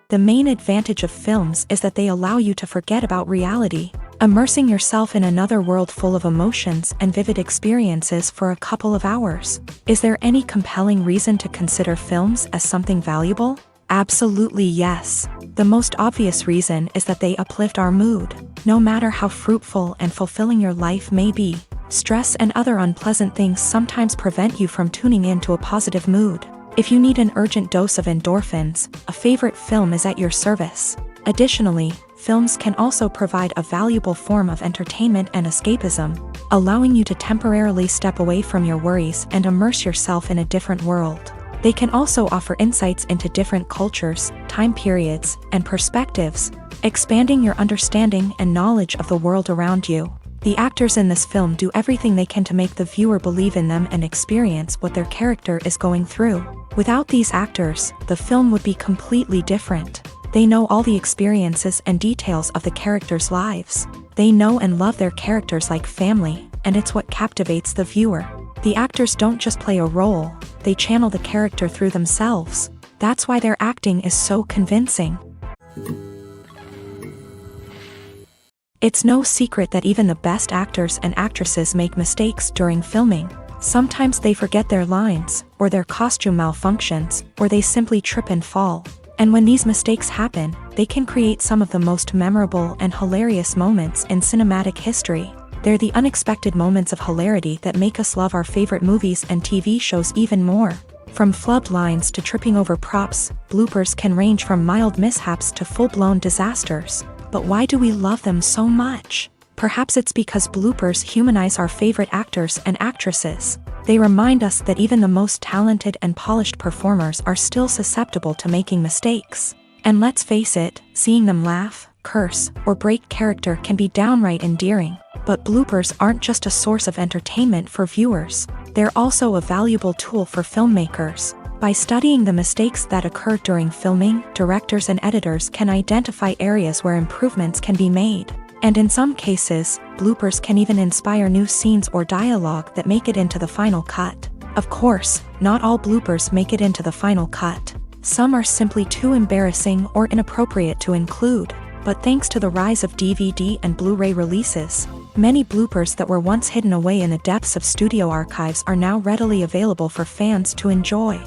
The main advantage of films is that they allow you to forget about reality, immersing yourself in another world full of emotions and vivid experiences for a couple of hours. Is there any compelling reason to consider films as something valuable? Absolutely yes. The most obvious reason is that they uplift our mood. No matter how fruitful and fulfilling your life may be, stress and other unpleasant things sometimes prevent you from tuning into a positive mood. If you need an urgent dose of endorphins, a favorite film is at your service. Additionally, films can also provide a valuable form of entertainment and escapism, allowing you to temporarily step away from your worries and immerse yourself in a different world. They can also offer insights into different cultures, time periods, and perspectives, expanding your understanding and knowledge of the world around you. The actors in this film do everything they can to make the viewer believe in them and experience what their character is going through. Without these actors, the film would be completely different. They know all the experiences and details of the characters' lives. They know and love their characters like family, and it's what captivates the viewer. The actors don't just play a role, they channel the character through themselves. That's why their acting is so convincing. It's no secret that even the best actors and actresses make mistakes during filming. Sometimes they forget their lines, or their costume malfunctions, or they simply trip and fall. And when these mistakes happen, they can create some of the most memorable and hilarious moments in cinematic history. They're the unexpected moments of hilarity that make us love our favorite movies and TV shows even more. From flubbed lines to tripping over props, bloopers can range from mild mishaps to full-blown disasters. But why do we love them so much? Perhaps it's because bloopers humanize our favorite actors and actresses. They remind us that even the most talented and polished performers are still susceptible to making mistakes. And let's face it, seeing them laugh, curse, or break character can be downright endearing. But bloopers aren't just a source of entertainment for viewers. They're also a valuable tool for filmmakers. By studying the mistakes that occur during filming, directors and editors can identify areas where improvements can be made. And in some cases, bloopers can even inspire new scenes or dialogue that make it into the final cut. Of course, not all bloopers make it into the final cut. Some are simply too embarrassing or inappropriate to include. But thanks to the rise of DVD and Blu-ray releases, many bloopers that were once hidden away in the depths of studio archives are now readily available for fans to enjoy.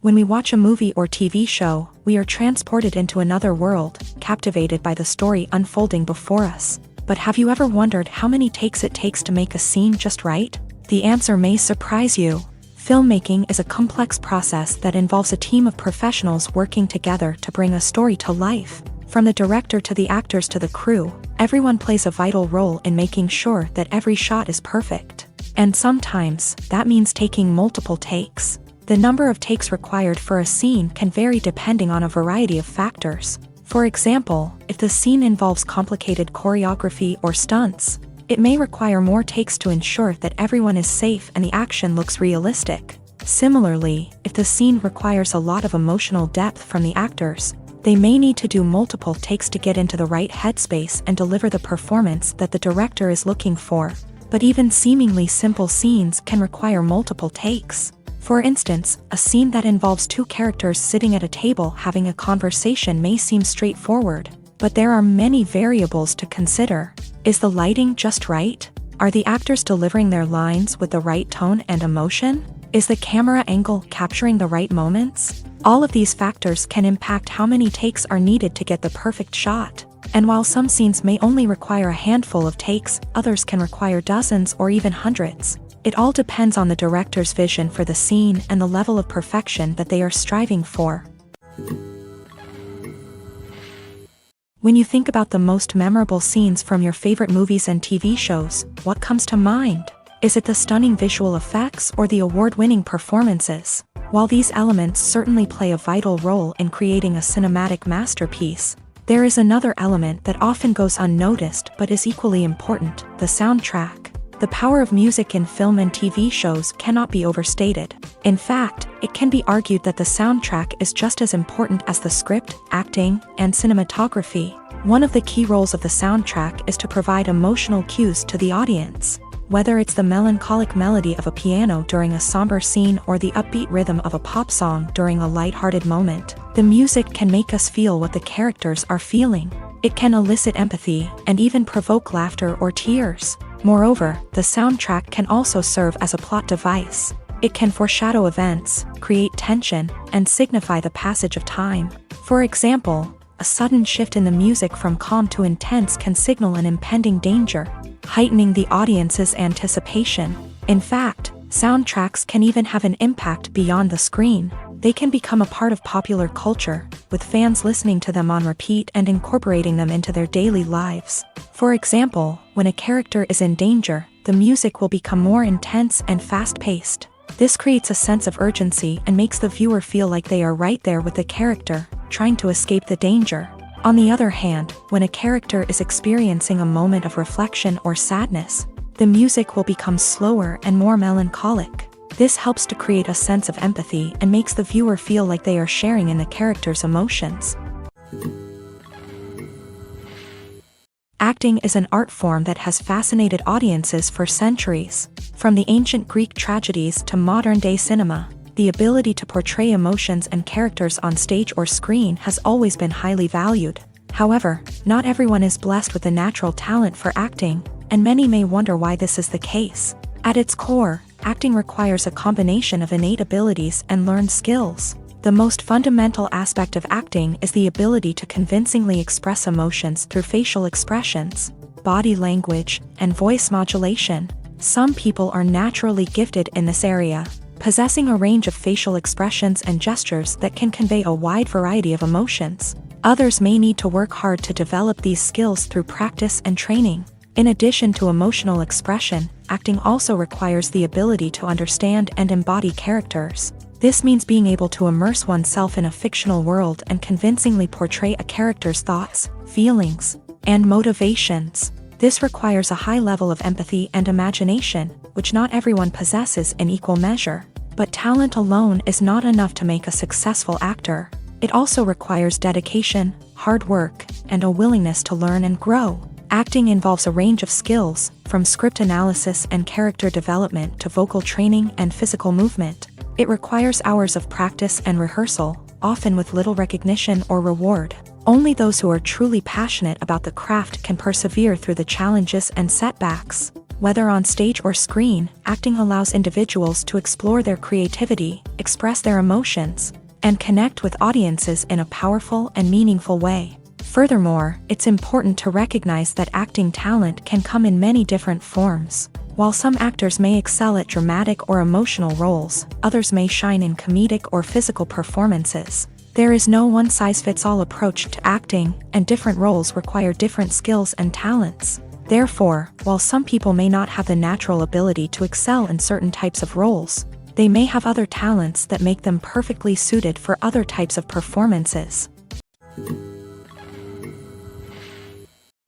When we watch a movie or TV show, we are transported into another world, captivated by the story unfolding before us. But have you ever wondered how many takes it takes to make a scene just right? The answer may surprise you. Filmmaking is a complex process that involves a team of professionals working together to bring a story to life. From the director to the actors to the crew, everyone plays a vital role in making sure that every shot is perfect. And sometimes, that means taking multiple takes. The number of takes required for a scene can vary depending on a variety of factors. For example, if the scene involves complicated choreography or stunts, it may require more takes to ensure that everyone is safe and the action looks realistic. Similarly, if the scene requires a lot of emotional depth from the actors, they may need to do multiple takes to get into the right headspace and deliver the performance that the director is looking for. But even seemingly simple scenes can require multiple takes. For instance, a scene that involves two characters sitting at a table having a conversation may seem straightforward, but there are many variables to consider. Is the lighting just right? Are the actors delivering their lines with the right tone and emotion? Is the camera angle capturing the right moments? All of these factors can impact how many takes are needed to get the perfect shot. And while some scenes may only require a handful of takes, others can require dozens or even hundreds. It all depends on the director's vision for the scene and the level of perfection that they are striving for. When you think about the most memorable scenes from your favorite movies and TV shows, what comes to mind? Is it the stunning visual effects or the award-winning performances? While these elements certainly play a vital role in creating a cinematic masterpiece, there is another element that often goes unnoticed but is equally important: the soundtrack. The power of music in film and TV shows cannot be overstated. In fact, it can be argued that the soundtrack is just as important as the script, acting, and cinematography. One of the key roles of the soundtrack is to provide emotional cues to the audience. Whether it's the melancholic melody of a piano during a somber scene or the upbeat rhythm of a pop song during a lighthearted moment, the music can make us feel what the characters are feeling. It can elicit empathy and even provoke laughter or tears. Moreover, the soundtrack can also serve as a plot device. It can foreshadow events, create tension, and signify the passage of time. For example, a sudden shift in the music from calm to intense can signal an impending danger, heightening the audience's anticipation. In fact, soundtracks can even have an impact beyond the screen. They can become a part of popular culture, with fans listening to them on repeat and incorporating them into their daily lives. For example, when a character is in danger, the music will become more intense and fast-paced. This creates a sense of urgency and makes the viewer feel like they are right there with the character, trying to escape the danger. On the other hand, when a character is experiencing a moment of reflection or sadness, the music will become slower and more melancholic. This helps to create a sense of empathy and makes the viewer feel like they are sharing in the character's emotions. Acting is an art form that has fascinated audiences for centuries. From the ancient Greek tragedies to modern-day cinema, the ability to portray emotions and characters on stage or screen has always been highly valued. However, not everyone is blessed with the natural talent for acting, and many may wonder why this is the case. At its core, acting requires a combination of innate abilities and learned skills. The most fundamental aspect of acting is the ability to convincingly express emotions through facial expressions, body language, and voice modulation. Some people are naturally gifted in this area, possessing a range of facial expressions and gestures that can convey a wide variety of emotions. Others may need to work hard to develop these skills through practice and training. In addition to emotional expression, acting also requires the ability to understand and embody characters. This means being able to immerse oneself in a fictional world and convincingly portray a character's thoughts, feelings, and motivations. This requires a high level of empathy and imagination, which not everyone possesses in equal measure. But talent alone is not enough to make a successful actor. It also requires dedication, hard work, and a willingness to learn and grow. Acting involves a range of skills, from script analysis and character development to vocal training and physical movement. It requires hours of practice and rehearsal, often with little recognition or reward. Only those who are truly passionate about the craft can persevere through the challenges and setbacks. Whether on stage or screen, acting allows individuals to explore their creativity, express their emotions, and connect with audiences in a powerful and meaningful way. Furthermore, it's important to recognize that acting talent can come in many different forms. While some actors may excel at dramatic or emotional roles, others may shine in comedic or physical performances. There is no one-size-fits-all approach to acting, and different roles require different skills and talents. Therefore, while some people may not have the natural ability to excel in certain types of roles, they may have other talents that make them perfectly suited for other types of performances.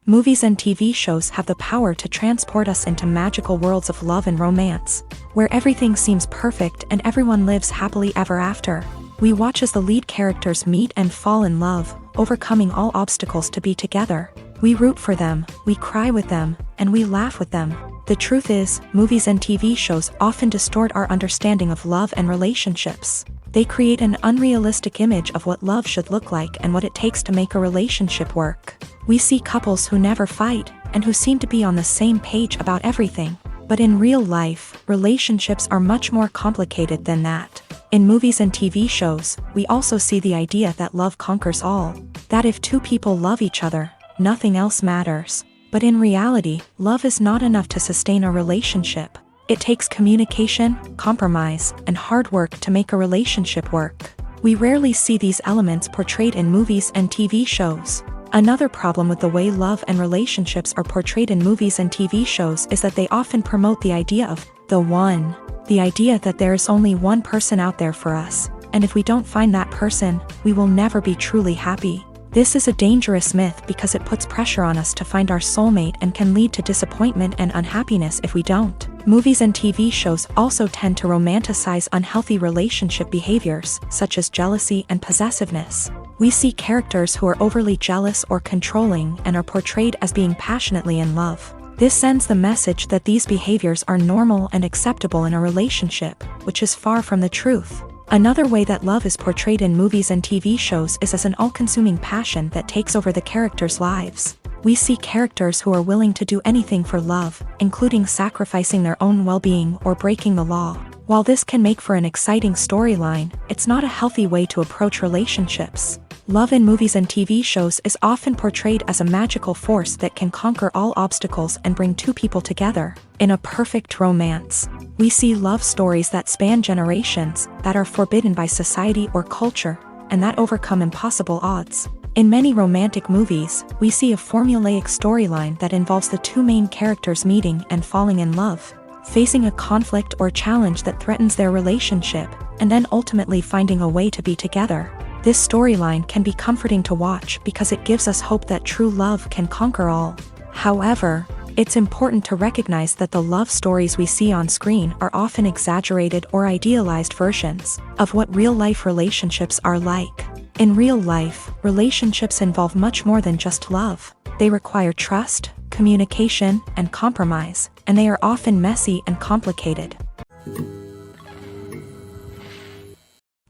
Movies and TV shows have the power to transport us into magical worlds of love and romance, where everything seems perfect and everyone lives happily ever after. We watch as the lead characters meet and fall in love, overcoming all obstacles to be together. We root for them, we cry with them, and we laugh with them. The truth is, movies and TV shows often distort our understanding of love and relationships. They create an unrealistic image of what love should look like and what it takes to make a relationship work. We see couples who never fight, and who seem to be on the same page about everything. But in real life, relationships are much more complicated than that. In movies and TV shows, we also see the idea that love conquers all. That if two people love each other, nothing else matters. But in reality, love is not enough to sustain a relationship. It takes communication, compromise, and hard work to make a relationship work. We rarely see these elements portrayed in movies and TV shows. Another problem with the way love and relationships are portrayed in movies and TV shows is that they often promote the idea of the one. The idea that there is only one person out there for us, and if we don't find that person, we will never be truly happy. This is a dangerous myth because it puts pressure on us to find our soulmate and can lead to disappointment and unhappiness if we don't. Movies and TV shows also tend to romanticize unhealthy relationship behaviors, such as jealousy and possessiveness. We see characters who are overly jealous or controlling and are portrayed as being passionately in love. This sends the message that these behaviors are normal and acceptable in a relationship, which is far from the truth. Another way that love is portrayed in movies and TV shows is as an all-consuming passion that takes over the characters' lives. We see characters who are willing to do anything for love, including sacrificing their own well-being or breaking the law. While this can make for an exciting storyline, it's not a healthy way to approach relationships. Love in movies and TV shows is often portrayed as a magical force that can conquer all obstacles and bring two people together. In a perfect romance, we see love stories that span generations, that are forbidden by society or culture, and that overcome impossible odds. In many romantic movies, we see a formulaic storyline that involves the two main characters meeting and falling in love, facing a conflict or challenge that threatens their relationship, and then ultimately finding a way to be together. This storyline can be comforting to watch because it gives us hope that true love can conquer all. However, it's important to recognize that the love stories we see on screen are often exaggerated or idealized versions of what real-life relationships are like. In real life, relationships involve much more than just love. They require trust, communication, and compromise, and they are often messy and complicated.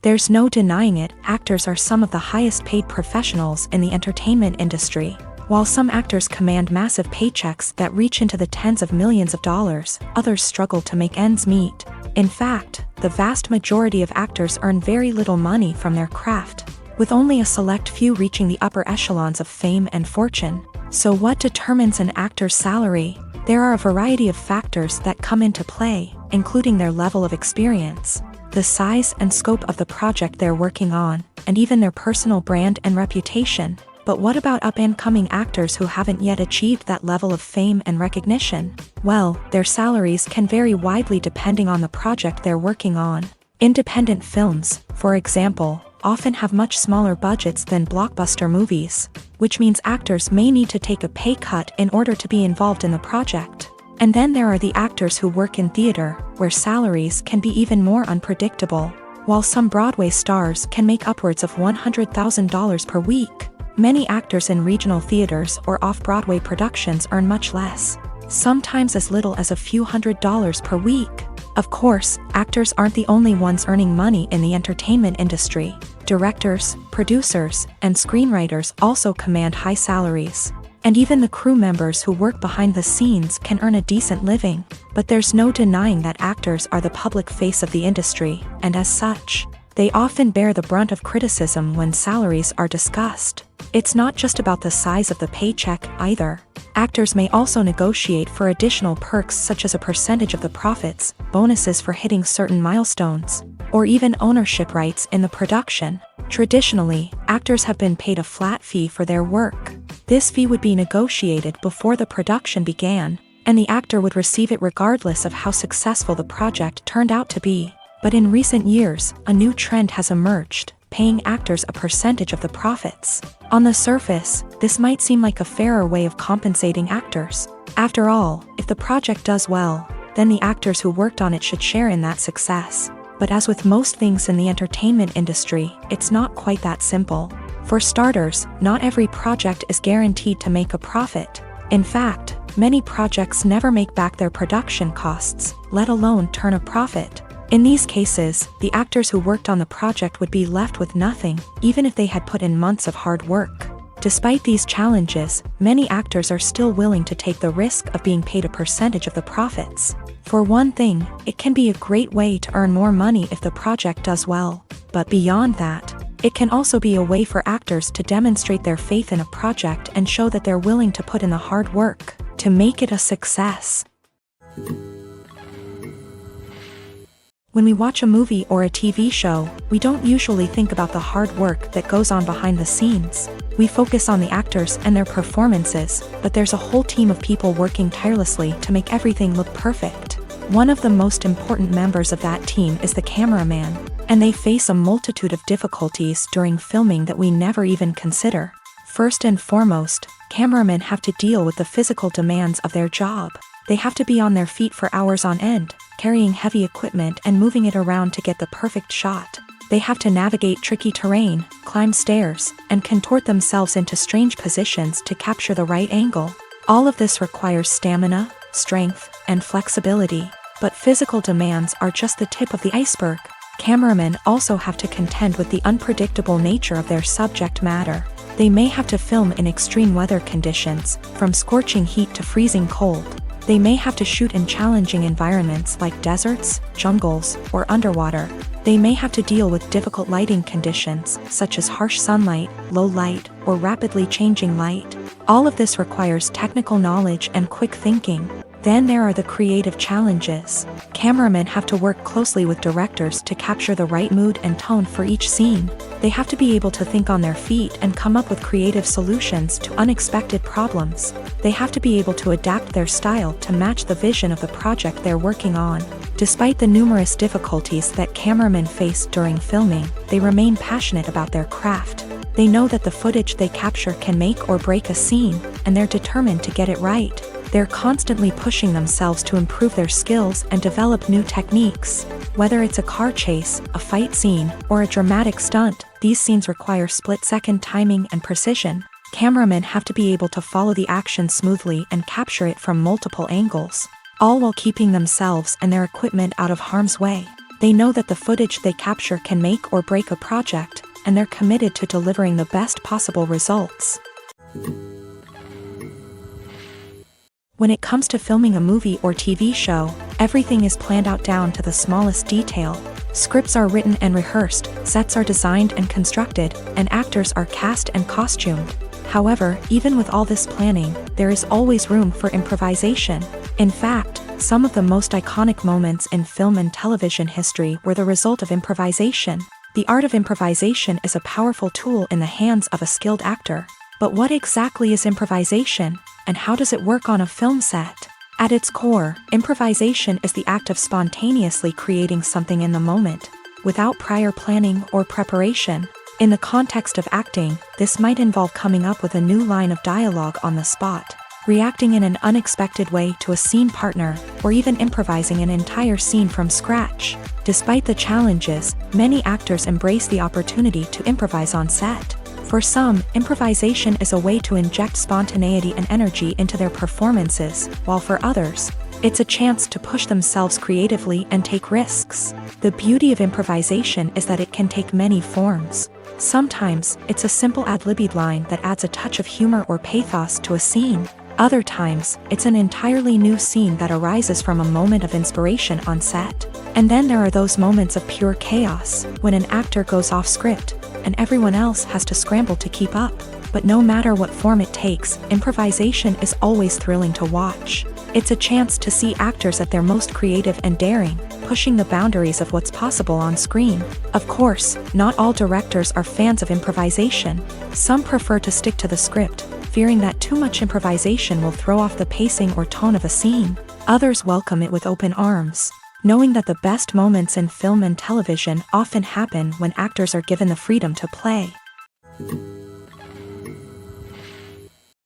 There's no denying it, actors are some of the highest paid professionals in the entertainment industry. While some actors command massive paychecks that reach into the tens of millions of dollars, others struggle to make ends meet. In fact, the vast majority of actors earn very little money from their craft, with only a select few reaching the upper echelons of fame and fortune. So what determines an actor's salary? There are a variety of factors that come into play, including their level of experience, the size and scope of the project they're working on, and even their personal brand and reputation. But what about up-and-coming actors who haven't yet achieved that level of fame and recognition? Well, their salaries can vary widely depending on the project they're working on. Independent films, for example, often have much smaller budgets than blockbuster movies, which means actors may need to take a pay cut in order to be involved in the project. And then there are the actors who work in theater, where salaries can be even more unpredictable. While some Broadway stars can make upwards of $100,000 per week, many actors in regional theaters or off-Broadway productions earn much less, sometimes as little as a few $100s per week. Of course, actors aren't the only ones earning money in the entertainment industry. Directors, producers, and screenwriters also command high salaries. And even the crew members who work behind the scenes can earn a decent living. But there's no denying that actors are the public face of the industry, and as such, they often bear the brunt of criticism when salaries are discussed. It's not just about the size of the paycheck, either. Actors may also negotiate for additional perks such as a percentage of the profits, bonuses for hitting certain milestones, or even ownership rights in the production. Traditionally, actors have been paid a flat fee for their work. This fee would be negotiated before the production began, and the actor would receive it regardless of how successful the project turned out to be. But in recent years, a new trend has emerged, paying actors a percentage of the profits. On the surface, this might seem like a fairer way of compensating actors. After all, if the project does well, then the actors who worked on it should share in that success. But as with most things in the entertainment industry, it's not quite that simple. For starters, not every project is guaranteed to make a profit. In fact, many projects never make back their production costs, let alone turn a profit. In these cases, the actors who worked on the project would be left with nothing, even if they had put in months of hard work. Despite these challenges, many actors are still willing to take the risk of being paid a percentage of the profits. For one thing, it can be a great way to earn more money if the project does well. But beyond that, it can also be a way for actors to demonstrate their faith in a project and show that they're willing to put in the hard work to make it a success. When we watch a movie or a TV show, we don't usually think about the hard work that goes on behind the scenes. We focus on the actors and their performances, but there's a whole team of people working tirelessly to make everything look perfect. One of the most important members of that team is the cameraman, and they face a multitude of difficulties during filming that we never even consider. First and foremost, cameramen have to deal with the physical demands of their job. They have to be on their feet for hours on end, carrying heavy equipment and moving it around to get the perfect shot. They have to navigate tricky terrain, climb stairs, and contort themselves into strange positions to capture the right angle. All of this requires stamina, strength, and flexibility. But physical demands are just the tip of the iceberg. Cameramen also have to contend with the unpredictable nature of their subject matter. They may have to film in extreme weather conditions, from scorching heat to freezing cold. They may have to shoot in challenging environments like deserts, jungles, or underwater. They may have to deal with difficult lighting conditions, such as harsh sunlight, low light, or rapidly changing light. All of this requires technical knowledge and quick thinking. Then there are the creative challenges. Cameramen have to work closely with directors to capture the right mood and tone for each scene. They have to be able to think on their feet and come up with creative solutions to unexpected problems. They have to be able to adapt their style to match the vision of the project they're working on. Despite the numerous difficulties that cameramen face during filming, they remain passionate about their craft. They know that the footage they capture can make or break a scene, and they're determined to get it right. They're constantly pushing themselves to improve their skills and develop new techniques. Whether it's a car chase, a fight scene, or a dramatic stunt, these scenes require split-second timing and precision. Cameramen have to be able to follow the action smoothly and capture it from multiple angles, all while keeping themselves and their equipment out of harm's way. They know that the footage they capture can make or break a project, and they're committed to delivering the best possible results. When it comes to filming a movie or TV show, everything is planned out down to the smallest detail. Scripts are written and rehearsed, sets are designed and constructed, and actors are cast and costumed. However, even with all this planning, there is always room for improvisation. In fact, some of the most iconic moments in film and television history were the result of improvisation. The art of improvisation is a powerful tool in the hands of a skilled actor. But what exactly is improvisation, and how does it work on a film set? At its core, improvisation is the act of spontaneously creating something in the moment, without prior planning or preparation. In the context of acting, this might involve coming up with a new line of dialogue on the spot, reacting in an unexpected way to a scene partner, or even improvising an entire scene from scratch. Despite the challenges, many actors embrace the opportunity to improvise on set. For some, improvisation is a way to inject spontaneity and energy into their performances, while for others, it's a chance to push themselves creatively and take risks. The beauty of improvisation is that it can take many forms. Sometimes, it's a simple ad-libbed line that adds a touch of humor or pathos to a scene. Other times, it's an entirely new scene that arises from a moment of inspiration on set. And then there are those moments of pure chaos, when an actor goes off script, and everyone else has to scramble to keep up. But no matter what form it takes, improvisation is always thrilling to watch. It's a chance to see actors at their most creative and daring, pushing the boundaries of what's possible on screen. Of course, not all directors are fans of improvisation. Some prefer to stick to the script, fearing that too much improvisation will throw off the pacing or tone of a scene. Others welcome it with open arms, knowing that the best moments in film and television often happen when actors are given the freedom to play.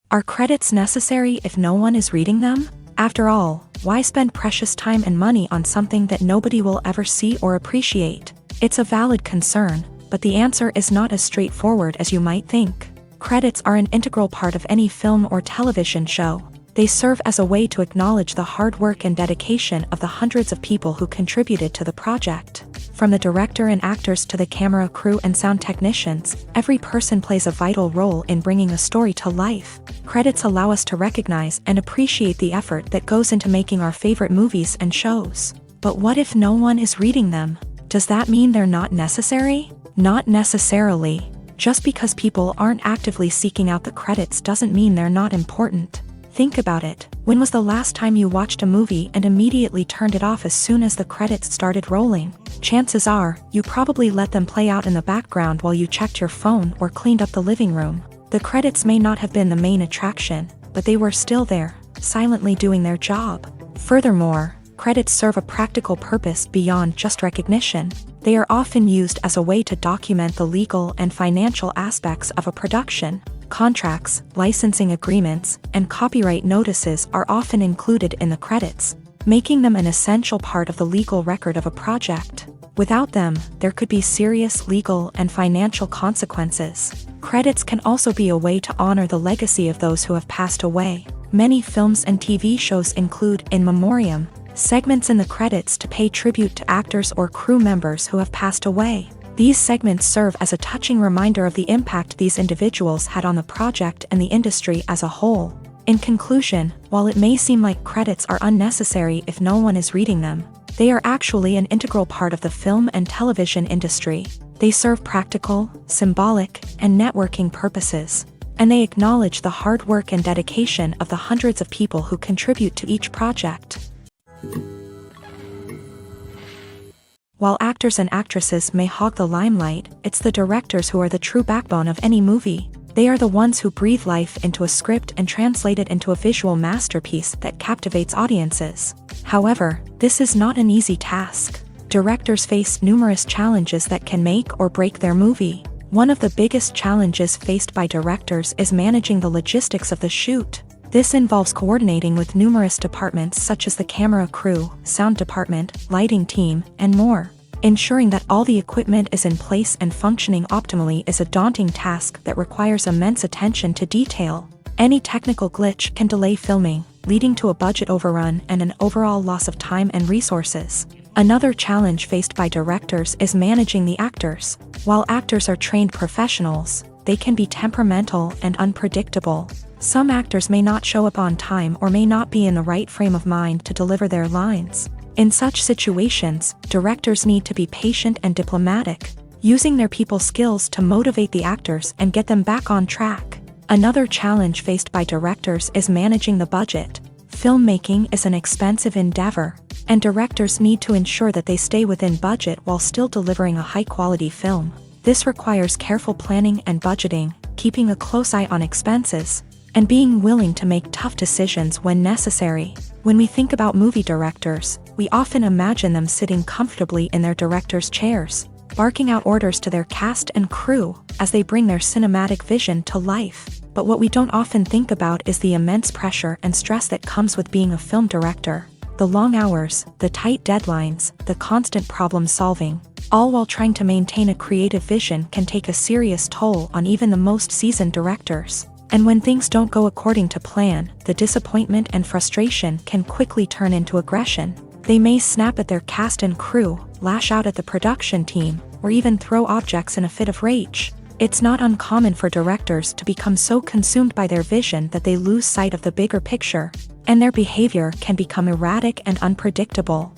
Are credits necessary if no one is reading them? After all, why spend precious time and money on something that nobody will ever see or appreciate? It's a valid concern, but the answer is not as straightforward as you might think. Credits are an integral part of any film or television show. They serve as a way to acknowledge the hard work and dedication of the hundreds of people who contributed to the project. From the director and actors to the camera crew and sound technicians, every person plays a vital role in bringing a story to life. Credits allow us to recognize and appreciate the effort that goes into making our favorite movies and shows. But what if no one is reading them? Does that mean they're not necessary? Not necessarily. Just because people aren't actively seeking out the credits doesn't mean they're not important. Think about it. When was the last time you watched a movie and immediately turned it off as soon as the credits started rolling? Chances are, you probably let them play out in the background while you checked your phone or cleaned up the living room. The credits may not have been the main attraction, but they were still there, silently doing their job. Furthermore, credits serve a practical purpose beyond just recognition. They are often used as a way to document the legal and financial aspects of a production. Contracts, licensing agreements, and copyright notices are often included in the credits, making them an essential part of the legal record of a project. Without them, there could be serious legal and financial consequences. Credits can also be a way to honor the legacy of those who have passed away. Many films and TV shows include in memoriam segments in the credits to pay tribute to actors or crew members who have passed away. These segments serve as a touching reminder of the impact these individuals had on the project and the industry as a whole. In conclusion, while it may seem like credits are unnecessary if no one is reading them, they are actually an integral part of the film and television industry. They serve practical, symbolic, and networking purposes, and they acknowledge the hard work and dedication of the hundreds of people who contribute to each project. While actors and actresses may hog the limelight, it's the directors who are the true backbone of any movie. They are the ones who breathe life into a script and translate it into a visual masterpiece that captivates audiences. However, this is not an easy task. Directors face numerous challenges that can make or break their movie. One of the biggest challenges faced by directors is managing the logistics of the shoot. This involves coordinating with numerous departments such as the camera crew, sound department, lighting team, and more. Ensuring that all the equipment is in place and functioning optimally is a daunting task that requires immense attention to detail. Any technical glitch can delay filming, leading to a budget overrun and an overall loss of time and resources. Another challenge faced by directors is managing the actors. While actors are trained professionals, they can be temperamental and unpredictable. Some actors may not show up on time or may not be in the right frame of mind to deliver their lines. In such situations, directors need to be patient and diplomatic, using their people skills to motivate the actors and get them back on track. Another challenge faced by directors is managing the budget. Filmmaking is an expensive endeavor, and directors need to ensure that they stay within budget while still delivering a high-quality film. This requires careful planning and budgeting, keeping a close eye on expenses, and being willing to make tough decisions when necessary. When we think about movie directors, we often imagine them sitting comfortably in their director's chairs, barking out orders to their cast and crew as they bring their cinematic vision to life. But what we don't often think about is the immense pressure and stress that comes with being a film director. The long hours, the tight deadlines, the constant problem solving, all while trying to maintain a creative vision can take a serious toll on even the most seasoned directors. And when things don't go according to plan, the disappointment and frustration can quickly turn into aggression. They may snap at their cast and crew, lash out at the production team, or even throw objects in a fit of rage. It's not uncommon for directors to become so consumed by their vision that they lose sight of the bigger picture, and their behavior can become erratic and unpredictable.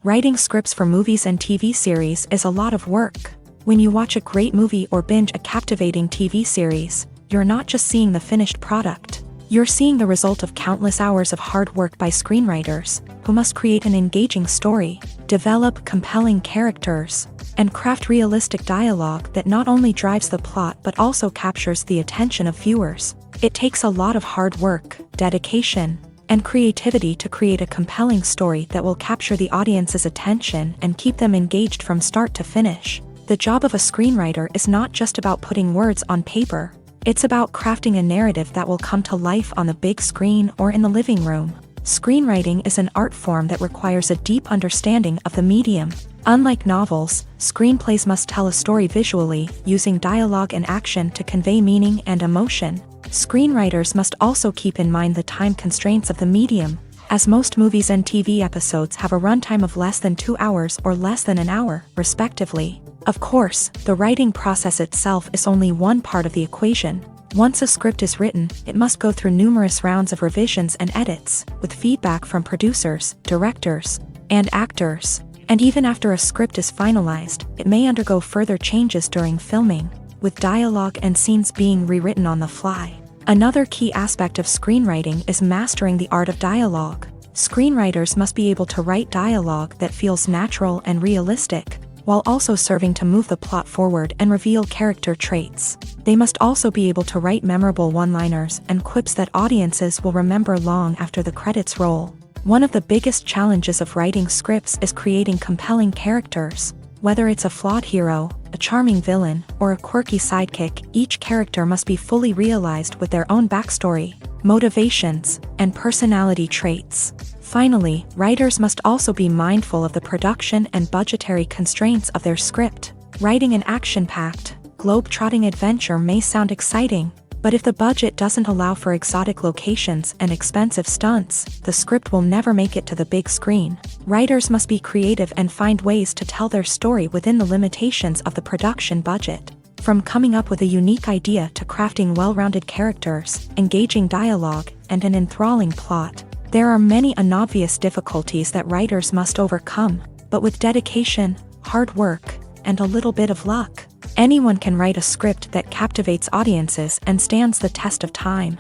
Writing scripts for movies and TV series is a lot of work. When you watch a great movie or binge a captivating TV series, you're not just seeing the finished product. You're seeing the result of countless hours of hard work by screenwriters, who must create an engaging story, develop compelling characters, and craft realistic dialogue that not only drives the plot but also captures the attention of viewers. It takes a lot of hard work, dedication, and creativity to create a compelling story that will capture the audience's attention and keep them engaged from start to finish. The job of a screenwriter is not just about putting words on paper. It's about crafting a narrative that will come to life on the big screen or in the living room. Screenwriting is an art form that requires a deep understanding of the medium. Unlike novels, screenplays must tell a story visually, using dialogue and action to convey meaning and emotion. Screenwriters must also keep in mind the time constraints of the medium, as most movies and TV episodes have a runtime of less than 2 hours or less than an hour, respectively. Of course, the writing process itself is only one part of the equation. Once a script is written, it must go through numerous rounds of revisions and edits, with feedback from producers, directors, and actors. And even after a script is finalized, it may undergo further changes during filming, with dialogue and scenes being rewritten on the fly. Another key aspect of screenwriting is mastering the art of dialogue. Screenwriters must be able to write dialogue that feels natural and realistic, while also serving to move the plot forward and reveal character traits. They must also be able to write memorable one-liners and quips that audiences will remember long after the credits roll. One of the biggest challenges of writing scripts is creating compelling characters. Whether it's a flawed hero, a charming villain, or a quirky sidekick, each character must be fully realized with their own backstory, motivations, and personality traits. Finally, writers must also be mindful of the production and budgetary constraints of their script. Writing an action-packed, globe-trotting adventure may sound exciting, But if the budget doesn't allow for exotic locations and expensive stunts, the script will never make it to the big screen. Writers must be creative and find ways to tell their story within the limitations of the production budget. From coming up with a unique idea to crafting well-rounded characters, engaging dialogue, and an enthralling plot, there are many unobvious difficulties that writers must overcome, but with dedication, hard work, and a little bit of luck, anyone can write a script that captivates audiences and stands the test of time.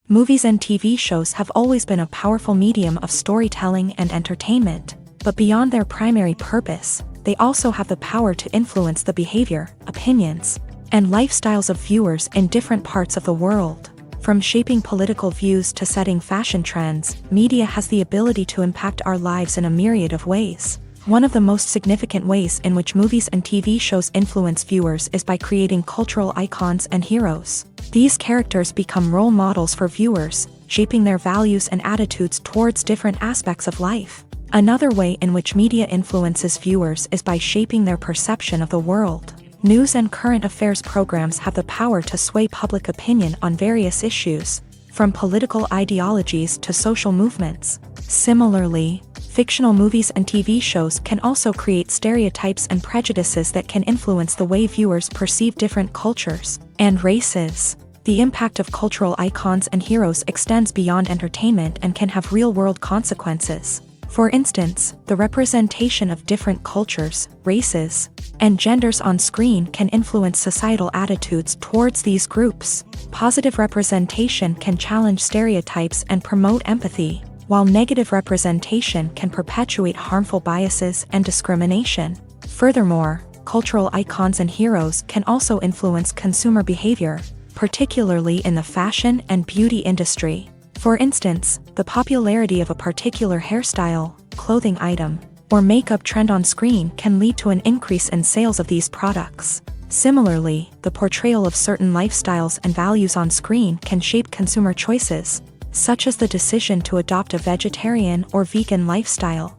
Movies and TV shows have always been a powerful medium of storytelling and entertainment, but beyond their primary purpose, they also have the power to influence the behavior, opinions, and lifestyles of viewers in different parts of the world. From shaping political views to setting fashion trends, media has the ability to impact our lives in a myriad of ways. One of the most significant ways in which movies and TV shows influence viewers is by creating cultural icons and heroes. These characters become role models for viewers, shaping their values and attitudes towards different aspects of life. Another way in which media influences viewers is by shaping their perception of the world. News and current affairs programs have the power to sway public opinion on various issues, from political ideologies to social movements. Similarly, fictional movies and TV shows can also create stereotypes and prejudices that can influence the way viewers perceive different cultures and races. The impact of cultural icons and heroes extends beyond entertainment and can have real-world consequences. For instance, the representation of different cultures, races, and genders on screen can influence societal attitudes towards these groups. Positive representation can challenge stereotypes and promote empathy, while negative representation can perpetuate harmful biases and discrimination. Furthermore, cultural icons and heroes can also influence consumer behavior, particularly in the fashion and beauty industry. For instance, the popularity of a particular hairstyle, clothing item, or makeup trend on screen can lead to an increase in sales of these products. Similarly, the portrayal of certain lifestyles and values on screen can shape consumer choices, such as the decision to adopt a vegetarian or vegan lifestyle.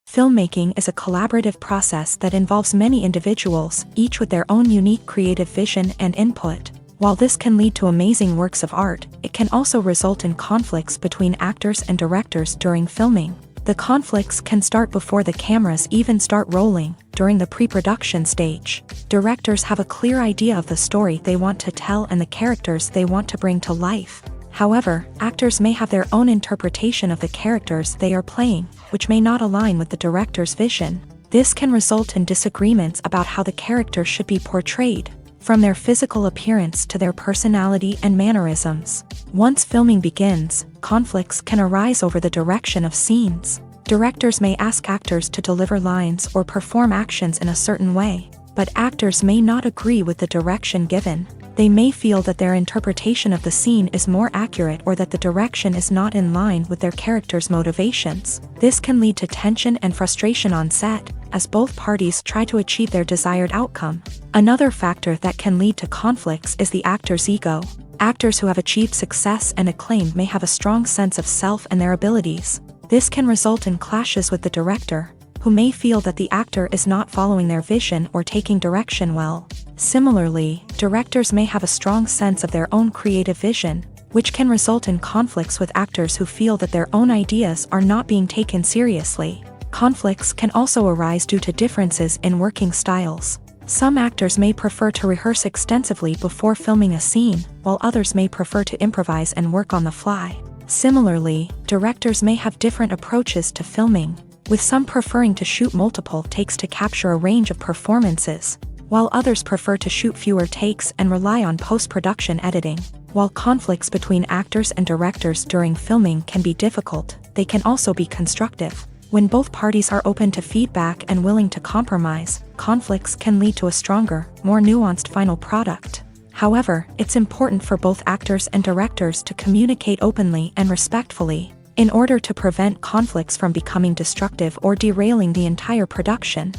Filmmaking is a collaborative process that involves many individuals, each with their own unique creative vision and input. While this can lead to amazing works of art, it can also result in conflicts between actors and directors during filming. The conflicts can start before the cameras even start rolling, during the pre-production stage. Directors have a clear idea of the story they want to tell and the characters they want to bring to life. However, actors may have their own interpretation of the characters they are playing, which may not align with the director's vision. This can result in disagreements about how the character should be portrayed, from their physical appearance to their personality and mannerisms. Once filming begins, conflicts can arise over the direction of scenes. Directors may ask actors to deliver lines or perform actions in a certain way, but actors may not agree with the direction given. They may feel that their interpretation of the scene is more accurate or that the direction is not in line with their character's motivations. This can lead to tension and frustration on set, as both parties try to achieve their desired outcome. Another factor that can lead to conflicts is the actor's ego. Actors who have achieved success and acclaim may have a strong sense of self and their abilities. This can result in clashes with the director, who may feel that the actor is not following their vision or taking direction well. Similarly, directors may have a strong sense of their own creative vision, which can result in conflicts with actors who feel that their own ideas are not being taken seriously. Conflicts can also arise due to differences in working styles. Some actors may prefer to rehearse extensively before filming a scene, while others may prefer to improvise and work on the fly. Similarly, directors may have different approaches to filming, with some preferring to shoot multiple takes to capture a range of performances, while others prefer to shoot fewer takes and rely on post-production editing. While conflicts between actors and directors during filming can be difficult, they can also be constructive. When both parties are open to feedback and willing to compromise, conflicts can lead to a stronger, more nuanced final product. However, it's important for both actors and directors to communicate openly and respectfully, in order to prevent conflicts from becoming destructive or derailing the entire production.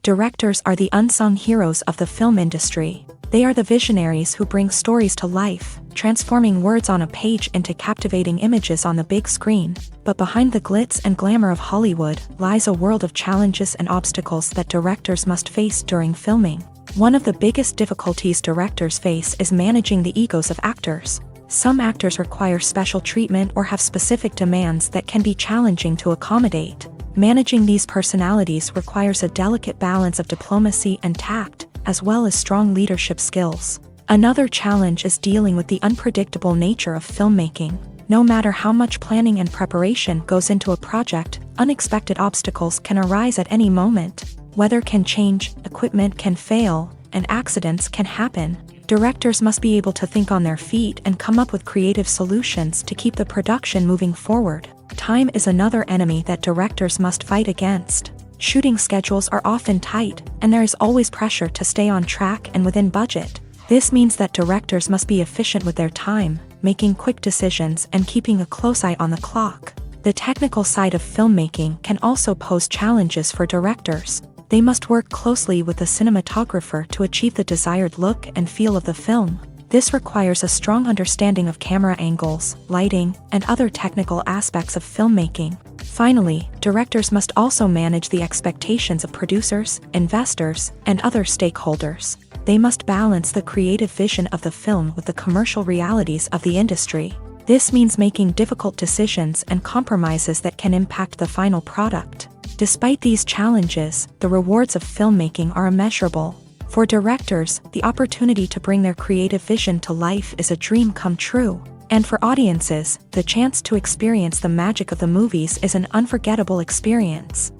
Directors are the unsung heroes of the film industry. They are the visionaries who bring stories to life, transforming words on a page into captivating images on the big screen. But behind the glitz and glamour of Hollywood lies a world of challenges and obstacles that directors must face during filming. One of the biggest difficulties directors face is managing the egos of actors. Some actors require special treatment or have specific demands that can be challenging to accommodate. Managing these personalities requires a delicate balance of diplomacy and tact, as well as strong leadership skills. Another challenge is dealing with the unpredictable nature of filmmaking. No matter how much planning and preparation goes into a project, unexpected obstacles can arise at any moment. Weather can change, equipment can fail, and accidents can happen. Directors must be able to think on their feet and come up with creative solutions to keep the production moving forward. Time is another enemy that directors must fight against. Shooting schedules are often tight, and there is always pressure to stay on track and within budget. This means that directors must be efficient with their time, making quick decisions and keeping a close eye on the clock. The technical side of filmmaking can also pose challenges for directors. They must work closely with the cinematographer to achieve the desired look and feel of the film. This requires a strong understanding of camera angles, lighting, and other technical aspects of filmmaking. Finally, directors must also manage the expectations of producers, investors, and other stakeholders. They must balance the creative vision of the film with the commercial realities of the industry. This means making difficult decisions and compromises that can impact the final product. Despite these challenges, the rewards of filmmaking are immeasurable. For directors, the opportunity to bring their creative vision to life is a dream come true. And for audiences, the chance to experience the magic of the movies is an unforgettable experience.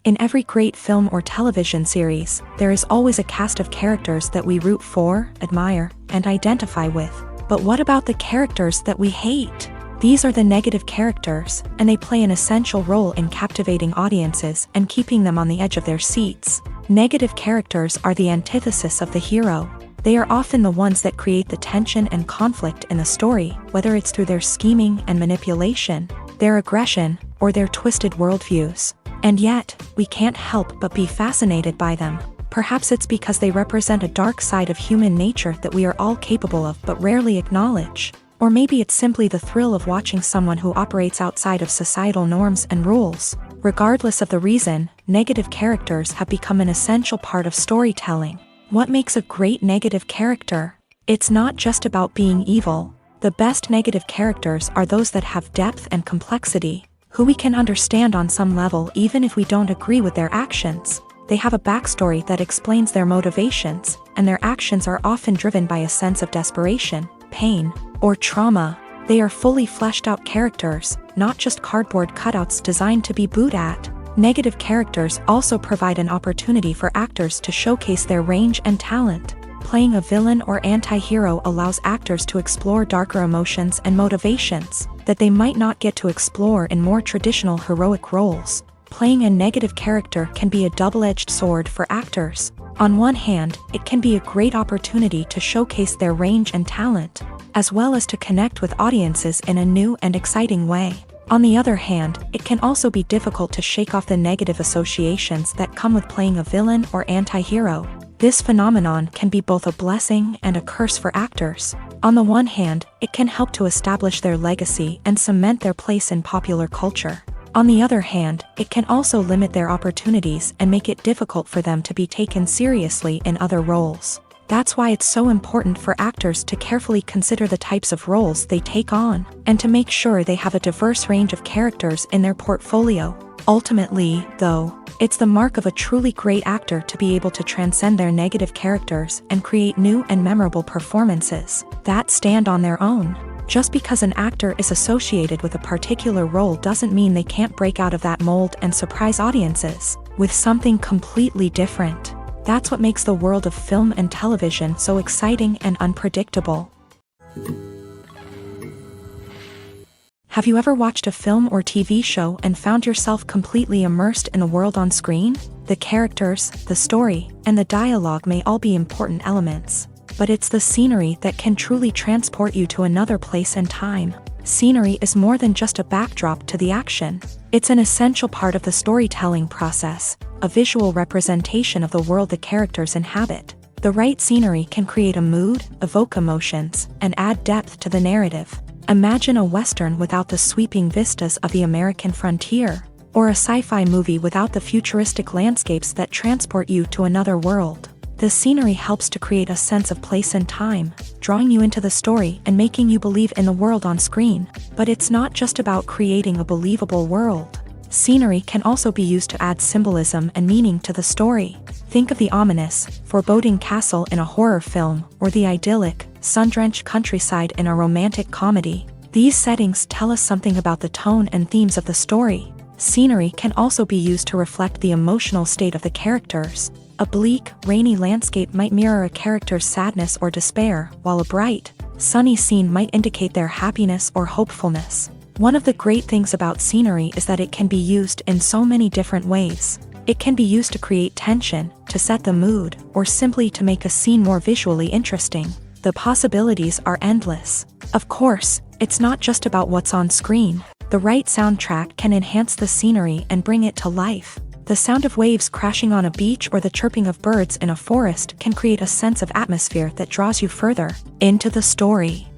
In every great film or television series, there is always a cast of characters that we root for, admire, and identify with. But what about the characters that we hate? These are the negative characters, and they play an essential role in captivating audiences and keeping them on the edge of their seats. Negative characters are the antithesis of the hero. They are often the ones that create the tension and conflict in the story, whether it's through their scheming and manipulation, their aggression, or their twisted worldviews. And yet, we can't help but be fascinated by them. Perhaps it's because they represent a dark side of human nature that we are all capable of but rarely acknowledge. Or maybe it's simply the thrill of watching someone who operates outside of societal norms and rules. Regardless of the reason, negative characters have become an essential part of storytelling. What makes a great negative character? It's not just about being evil. The best negative characters are those that have depth and complexity, who we can understand on some level even if we don't agree with their actions. They have a backstory that explains their motivations, and their actions are often driven by a sense of desperation, pain, or trauma. They are fully fleshed out characters, not just cardboard cutouts designed to be booed at. Negative characters also provide an opportunity for actors to showcase their range and talent. Playing a villain or anti-hero allows actors to explore darker emotions and motivations that they might not get to explore in more traditional heroic roles. Playing a negative character can be a double-edged sword for actors. On one hand, it can be a great opportunity to showcase their range and talent, as well as to connect with audiences in a new and exciting way. On the other hand, it can also be difficult to shake off the negative associations that come with playing a villain or anti-hero. This phenomenon can be both a blessing and a curse for actors. On the one hand, it can help to establish their legacy and cement their place in popular culture. On the other hand, it can also limit their opportunities and make it difficult for them to be taken seriously in other roles. That's why it's so important for actors to carefully consider the types of roles they take on, and to make sure they have a diverse range of characters in their portfolio. Ultimately, though, it's the mark of a truly great actor to be able to transcend their negative characters and create new and memorable performances that stand on their own. Just because an actor is associated with a particular role doesn't mean they can't break out of that mold and surprise audiences with something completely different. That's what makes the world of film and television so exciting and unpredictable. Have you ever watched a film or TV show and found yourself completely immersed in the world on screen? The characters, the story, and the dialogue may all be important elements, but it's the scenery that can truly transport you to another place and time. Scenery is more than just a backdrop to the action. It's an essential part of the storytelling process, a visual representation of the world the characters inhabit. The right scenery can create a mood, evoke emotions, and add depth to the narrative. Imagine a Western without the sweeping vistas of the American frontier, or a sci-fi movie without the futuristic landscapes that transport you to another world. The scenery helps to create a sense of place and time, drawing you into the story and making you believe in the world on screen. But it's not just about creating a believable world. Scenery can also be used to add symbolism and meaning to the story. Think of the ominous, foreboding castle in a horror film, or the idyllic, sun-drenched countryside in a romantic comedy. These settings tell us something about the tone and themes of the story. Scenery can also be used to reflect the emotional state of the characters. A bleak, rainy landscape might mirror a character's sadness or despair, while a bright, sunny scene might indicate their happiness or hopefulness. One of the great things about scenery is that it can be used in so many different ways. It can be used to create tension, to set the mood, or simply to make a scene more visually interesting. The possibilities are endless. Of course, it's not just about what's on screen. The right soundtrack can enhance the scenery and bring it to life. The sound of waves crashing on a beach or the chirping of birds in a forest can create a sense of atmosphere that draws you further into the story.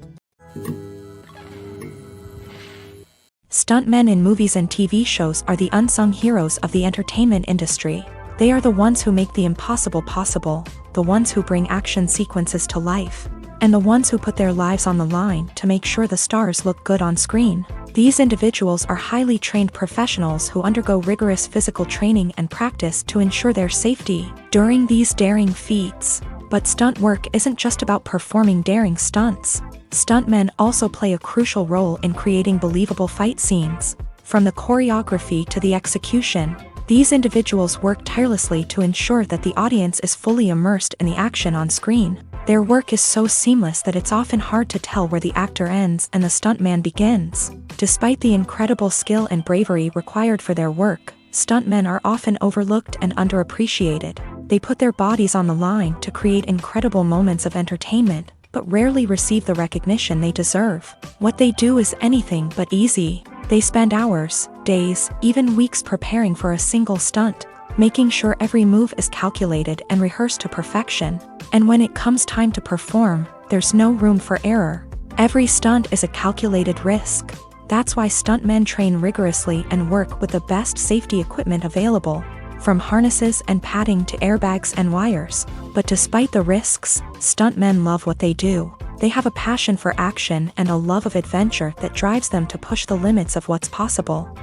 Stuntmen in movies and TV shows are the unsung heroes of the entertainment industry. They are the ones who make the impossible possible, the ones who bring action sequences to life, and the ones who put their lives on the line to make sure the stars look good on screen. These individuals are highly trained professionals who undergo rigorous physical training and practice to ensure their safety during these daring feats. But stunt work isn't just about performing daring stunts. Stuntmen also play a crucial role in creating believable fight scenes. From the choreography to the execution, these individuals work tirelessly to ensure that the audience is fully immersed in the action on screen. Their work is so seamless that it's often hard to tell where the actor ends and the stuntman begins. Despite the incredible skill and bravery required for their work, stuntmen are often overlooked and underappreciated. They put their bodies on the line to create incredible moments of entertainment, but rarely receive the recognition they deserve. What they do is anything but easy. They spend hours, days, even weeks preparing for a single stunt, making sure every move is calculated and rehearsed to perfection. And when it comes time to perform, there's no room for error. Every stunt is a calculated risk. That's why stuntmen train rigorously and work with the best safety equipment available, from harnesses and padding to airbags and wires. But despite the risks, stuntmen love what they do. They have a passion for action and a love of adventure that drives them to push the limits of what's possible.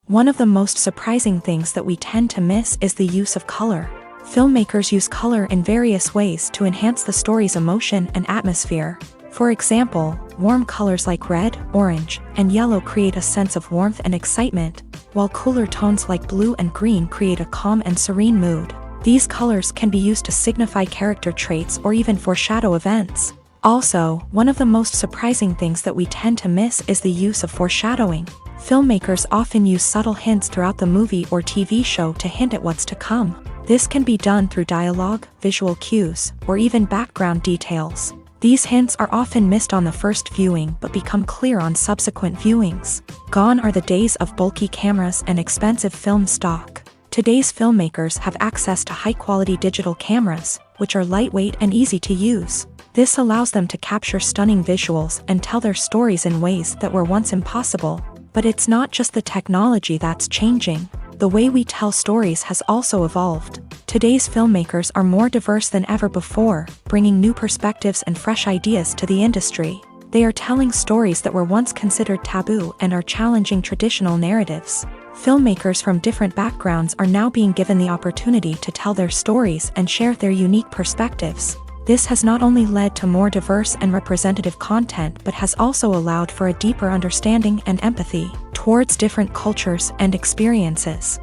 One of the most surprising things that we tend to miss is the use of color. Filmmakers use color in various ways to enhance the story's emotion and atmosphere. For example, warm colors like red, orange, and yellow create a sense of warmth and excitement, while cooler tones like blue and green create a calm and serene mood. These colors can be used to signify character traits or even foreshadow events. Also, one of the most surprising things that we tend to miss is the use of foreshadowing. Filmmakers often use subtle hints throughout the movie or TV show to hint at what's to come. This can be done through dialogue, visual cues, or even background details. These hints are often missed on the first viewing but become clear on subsequent viewings. Gone are the days of bulky cameras and expensive film stock. Today's filmmakers have access to high-quality digital cameras, which are lightweight and easy to use. This allows them to capture stunning visuals and tell their stories in ways that were once impossible. But it's not just the technology that's changing. The way we tell stories has also evolved. Today's filmmakers are more diverse than ever before, bringing new perspectives and fresh ideas to the industry. They are telling stories that were once considered taboo and are challenging traditional narratives. Filmmakers from different backgrounds are now being given the opportunity to tell their stories and share their unique perspectives. This has not only led to more diverse and representative content but has also allowed for a deeper understanding and empathy towards different cultures and experiences.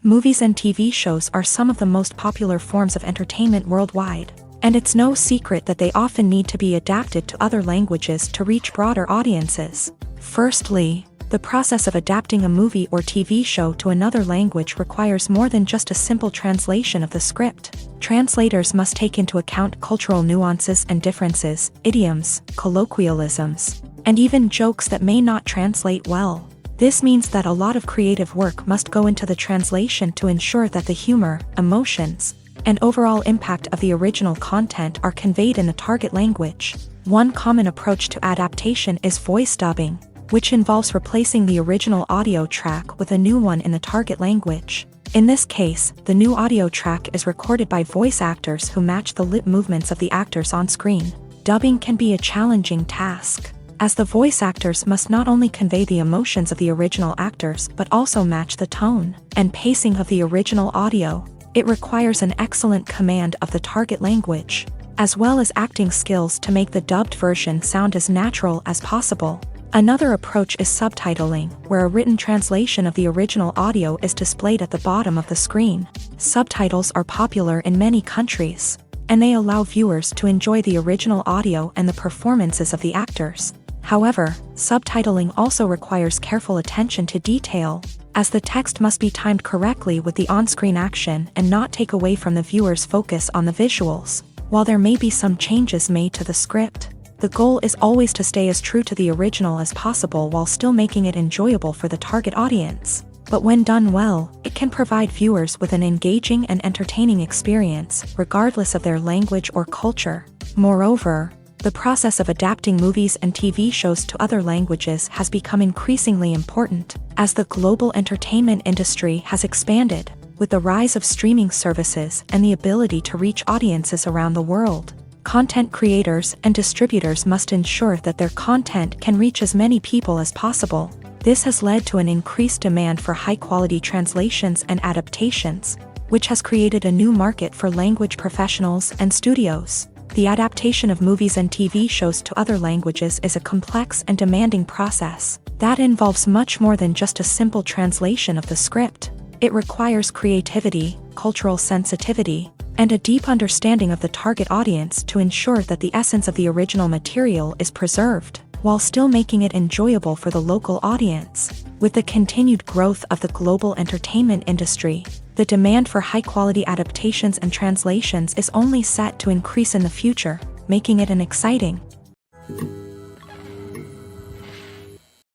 Movies and TV shows are some of the most popular forms of entertainment worldwide, and it's no secret that they often need to be adapted to other languages to reach broader audiences. Firstly, The process of adapting a movie or TV show to another language requires more than just a simple translation of the script. Translators must take into account cultural nuances and differences, idioms, colloquialisms, and even jokes that may not translate well. This means that a lot of creative work must go into the translation to ensure that the humor, emotions, and overall impact of the original content are conveyed in the target language. One common approach to adaptation is voice dubbing, which involves replacing the original audio track with a new one in the target language. In this case, the new audio track is recorded by voice actors who match the lip movements of the actors on screen. Dubbing can be a challenging task, as the voice actors must not only convey the emotions of the original actors but also match the tone and pacing of the original audio. It requires an excellent command of the target language, as well as acting skills to make the dubbed version sound as natural as possible. Another approach is subtitling, where a written translation of the original audio is displayed at the bottom of the screen. Subtitles are popular in many countries, and they allow viewers to enjoy the original audio and the performances of the actors. However, subtitling also requires careful attention to detail, as the text must be timed correctly with the on-screen action and not take away from the viewer's focus on the visuals. While there may be some changes made to the script, the goal is always to stay as true to the original as possible while still making it enjoyable for the target audience. But when done well, it can provide viewers with an engaging and entertaining experience, regardless of their language or culture. Moreover, the process of adapting movies and TV shows to other languages has become increasingly important, as the global entertainment industry has expanded, with the rise of streaming services and the ability to reach audiences around the world. Content creators and distributors must ensure that their content can reach as many people as possible. This has led to an increased demand for high-quality translations and adaptations, which has created a new market for language professionals and studios. The adaptation of movies and TV shows to other languages is a complex and demanding process that involves much more than just a simple translation of the script. It requires creativity, cultural sensitivity, and a deep understanding of the target audience to ensure that the essence of the original material is preserved, while still making it enjoyable for the local audience. With the continued growth of the global entertainment industry, the demand for high-quality adaptations and translations is only set to increase in the future, making it an exciting.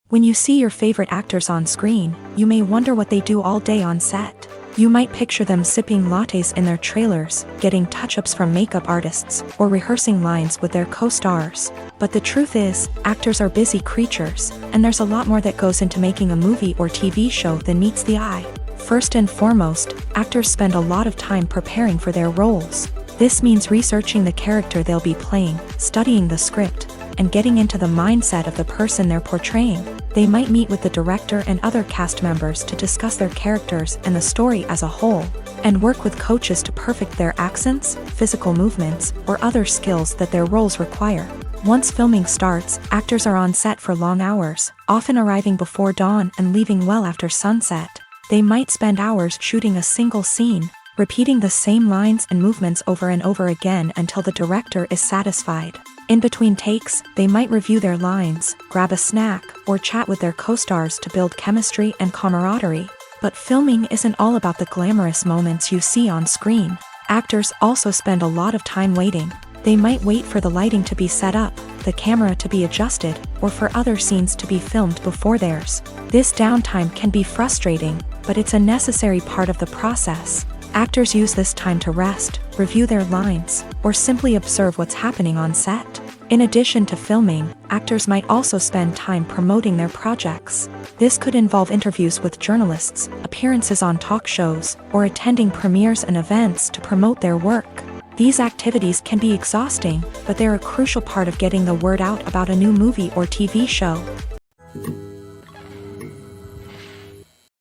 When you see your favorite actors on screen, you may wonder what they do all day on set. You might picture them sipping lattes in their trailers, getting touch-ups from makeup artists, or rehearsing lines with their co-stars. But the truth is, actors are busy creatures, and there's a lot more that goes into making a movie or TV show than meets the eye. First and foremost, actors spend a lot of time preparing for their roles. This means researching the character they'll be playing, studying the script, and getting into the mindset of the person they're portraying. They might meet with the director and other cast members to discuss their characters and the story as a whole, and work with coaches to perfect their accents, physical movements, or other skills that their roles require. Once filming starts, actors are on set for long hours, often arriving before dawn and leaving well after sunset. They might spend hours shooting a single scene, repeating the same lines and movements over and over again until the director is satisfied. In between takes, they might review their lines, grab a snack, or chat with their co-stars to build chemistry and camaraderie. But filming isn't all about the glamorous moments you see on screen. Actors also spend a lot of time waiting. They might wait for the lighting to be set up, the camera to be adjusted, or for other scenes to be filmed before theirs. This downtime can be frustrating, but it's a necessary part of the process. Actors use this time to rest, review their lines, or simply observe what's happening on set. In addition to filming, actors might also spend time promoting their projects. This could involve interviews with journalists, appearances on talk shows, or attending premieres and events to promote their work. These activities can be exhausting, but they're a crucial part of getting the word out about a new movie or TV show.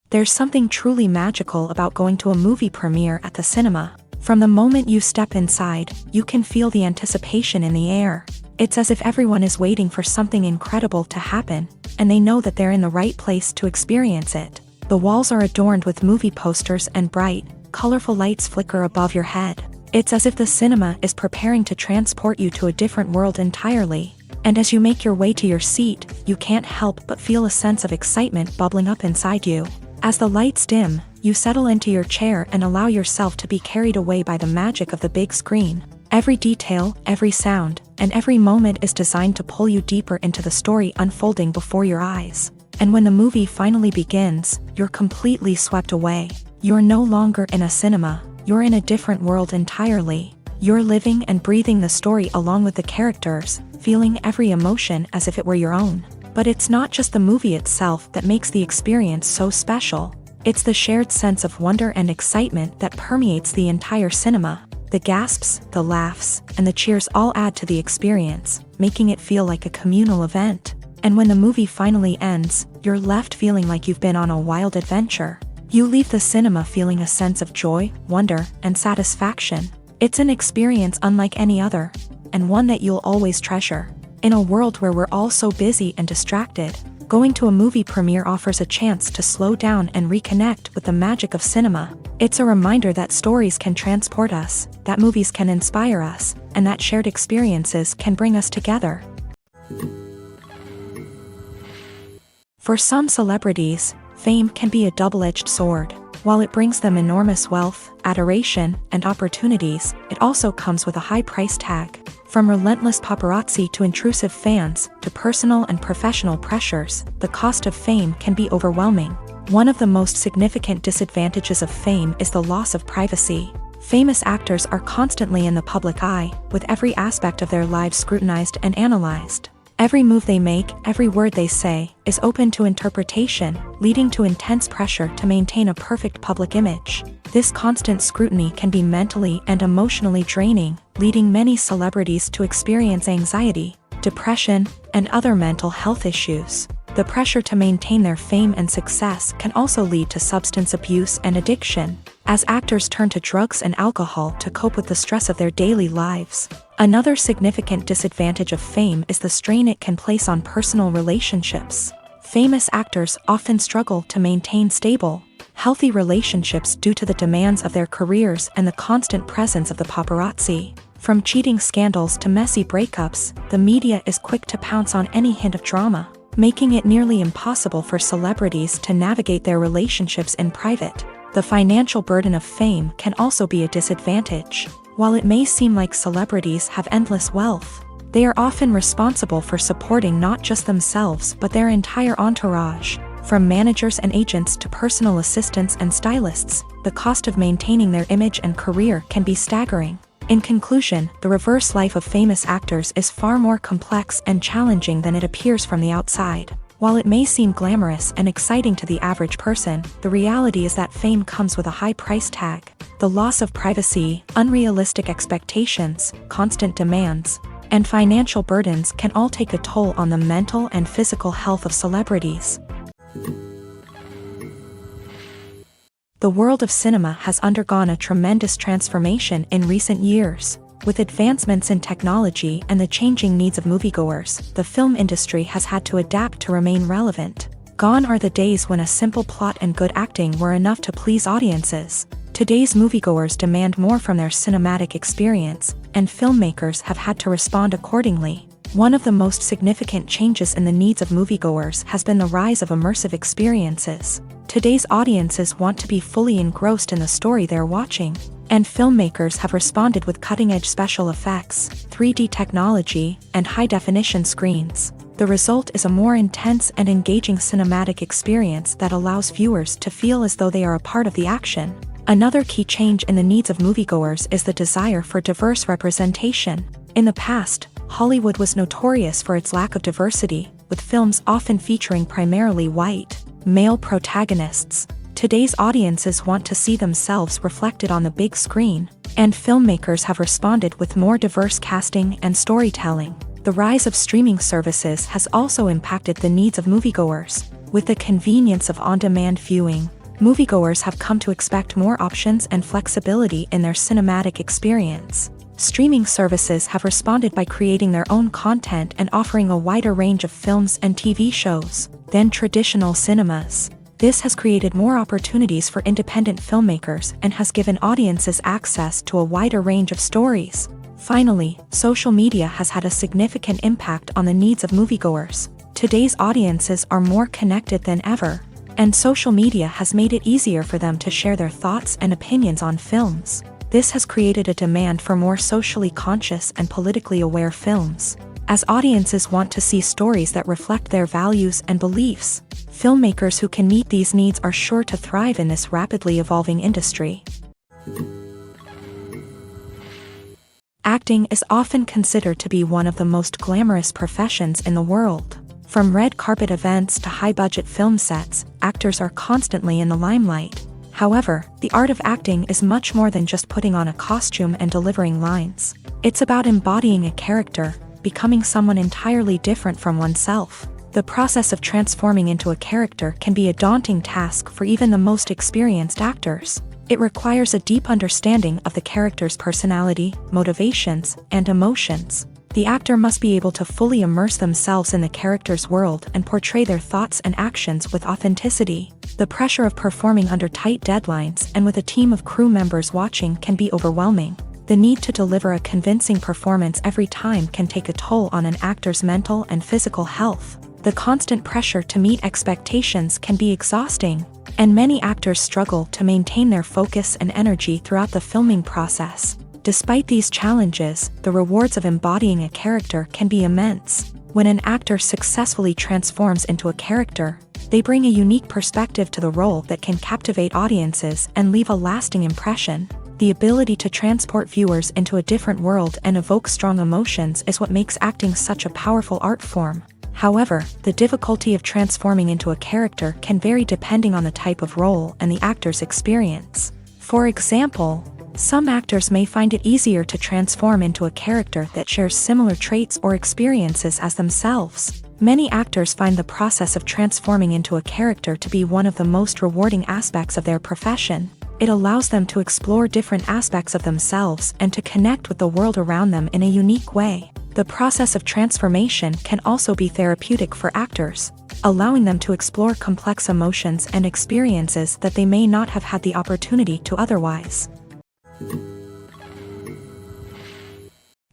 There's something truly magical about going to a movie premiere at the cinema. From the moment you step inside, you can feel the anticipation in the air. It's as if everyone is waiting for something incredible to happen, and they know that they're in the right place to experience it. The walls are adorned with movie posters and bright, colorful lights flicker above your head. It's as if the cinema is preparing to transport you to a different world entirely. And as you make your way to your seat, you can't help but feel a sense of excitement bubbling up inside you. As the lights dim, you settle into your chair and allow yourself to be carried away by the magic of the big screen. Every detail, every sound, and every moment is designed to pull you deeper into the story unfolding before your eyes. And when the movie finally begins, you're completely swept away. You're no longer in a cinema, you're in a different world entirely. You're living and breathing the story along with the characters, feeling every emotion as if it were your own. But it's not just the movie itself that makes the experience so special. It's the shared sense of wonder and excitement that permeates the entire cinema. The gasps, the laughs, and the cheers all add to the experience, making it feel like a communal event. And when the movie finally ends, you're left feeling like you've been on a wild adventure. You leave the cinema feeling a sense of joy, wonder, and satisfaction. It's an experience unlike any other, and one that you'll always treasure. In a world where we're all so busy and distracted, going to a movie premiere offers a chance to slow down and reconnect with the magic of cinema. It's a reminder that stories can transport us, that movies can inspire us, and that shared experiences can bring us together. For some celebrities, fame can be a double-edged sword. While it brings them enormous wealth, adoration, and opportunities, it also comes with a high price tag. From relentless paparazzi to intrusive fans, to personal and professional pressures, the cost of fame can be overwhelming. One of the most significant disadvantages of fame is the loss of privacy. Famous actors are constantly in the public eye, with every aspect of their lives scrutinized and analyzed. Every move they make, every word they say, is open to interpretation, leading to intense pressure to maintain a perfect public image. This constant scrutiny can be mentally and emotionally draining, leading many celebrities to experience anxiety, depression, and other mental health issues. The pressure to maintain their fame and success can also lead to substance abuse and addiction, as actors turn to drugs and alcohol to cope with the stress of their daily lives. Another significant disadvantage of fame is the strain it can place on personal relationships. Famous actors often struggle to maintain stable, healthy relationships due to the demands of their careers and the constant presence of the paparazzi. From cheating scandals to messy breakups, the media is quick to pounce on any hint of drama, making it nearly impossible for celebrities to navigate their relationships in private. The financial burden of fame can also be a disadvantage. While it may seem like celebrities have endless wealth, they are often responsible for supporting not just themselves but their entire entourage. From managers and agents to personal assistants and stylists, the cost of maintaining their image and career can be staggering. In conclusion, the reverse life of famous actors is far more complex and challenging than it appears from the outside. While it may seem glamorous and exciting to the average person, the reality is that fame comes with a high price tag. The loss of privacy, unrealistic expectations, constant demands, and financial burdens can all take a toll on the mental and physical health of celebrities. The world of cinema has undergone a tremendous transformation in recent years. With advancements in technology and the changing needs of moviegoers, the film industry has had to adapt to remain relevant. Gone are the days when a simple plot and good acting were enough to please audiences. Today's moviegoers demand more from their cinematic experience, and filmmakers have had to respond accordingly. One of the most significant changes in the needs of moviegoers has been the rise of immersive experiences. Today's audiences want to be fully engrossed in the story they're watching, and filmmakers have responded with cutting-edge special effects, 3D technology, and high-definition screens. The result is a more intense and engaging cinematic experience that allows viewers to feel as though they are a part of the action. Another key change in the needs of moviegoers is the desire for diverse representation. In the past, Hollywood was notorious for its lack of diversity, with films often featuring primarily white, male protagonists. Today's audiences want to see themselves reflected on the big screen, and filmmakers have responded with more diverse casting and storytelling. The rise of streaming services has also impacted the needs of moviegoers. With the convenience of on-demand viewing, moviegoers have come to expect more options and flexibility in their cinematic experience. Streaming services have responded by creating their own content and offering a wider range of films and TV shows than traditional cinemas. This has created more opportunities for independent filmmakers and has given audiences access to a wider range of stories. Finally, social media has had a significant impact on the needs of moviegoers. Today's audiences are more connected than ever, and social media has made it easier for them to share their thoughts and opinions on films. This has created a demand for more socially conscious and politically aware films. As audiences want to see stories that reflect their values and beliefs, filmmakers who can meet these needs are sure to thrive in this rapidly evolving industry. Acting is often considered to be one of the most glamorous professions in the world. From red carpet events to high-budget film sets, actors are constantly in the limelight. However, the art of acting is much more than just putting on a costume and delivering lines. It's about embodying a character, becoming someone entirely different from oneself. The process of transforming into a character can be a daunting task for even the most experienced actors. It requires a deep understanding of the character's personality, motivations, and emotions. The actor must be able to fully immerse themselves in the character's world and portray their thoughts and actions with authenticity. The pressure of performing under tight deadlines and with a team of crew members watching can be overwhelming. The need to deliver a convincing performance every time can take a toll on an actor's mental and physical health. The constant pressure to meet expectations can be exhausting, and many actors struggle to maintain their focus and energy throughout the filming process. Despite these challenges, the rewards of embodying a character can be immense. When an actor successfully transforms into a character, they bring a unique perspective to the role that can captivate audiences and leave a lasting impression. The ability to transport viewers into a different world and evoke strong emotions is what makes acting such a powerful art form. However, the difficulty of transforming into a character can vary depending on the type of role and the actor's experience. For example, some actors may find it easier to transform into a character that shares similar traits or experiences as themselves. Many actors find the process of transforming into a character to be one of the most rewarding aspects of their profession. It allows them to explore different aspects of themselves and to connect with the world around them in a unique way. The process of transformation can also be therapeutic for actors, allowing them to explore complex emotions and experiences that they may not have had the opportunity to otherwise.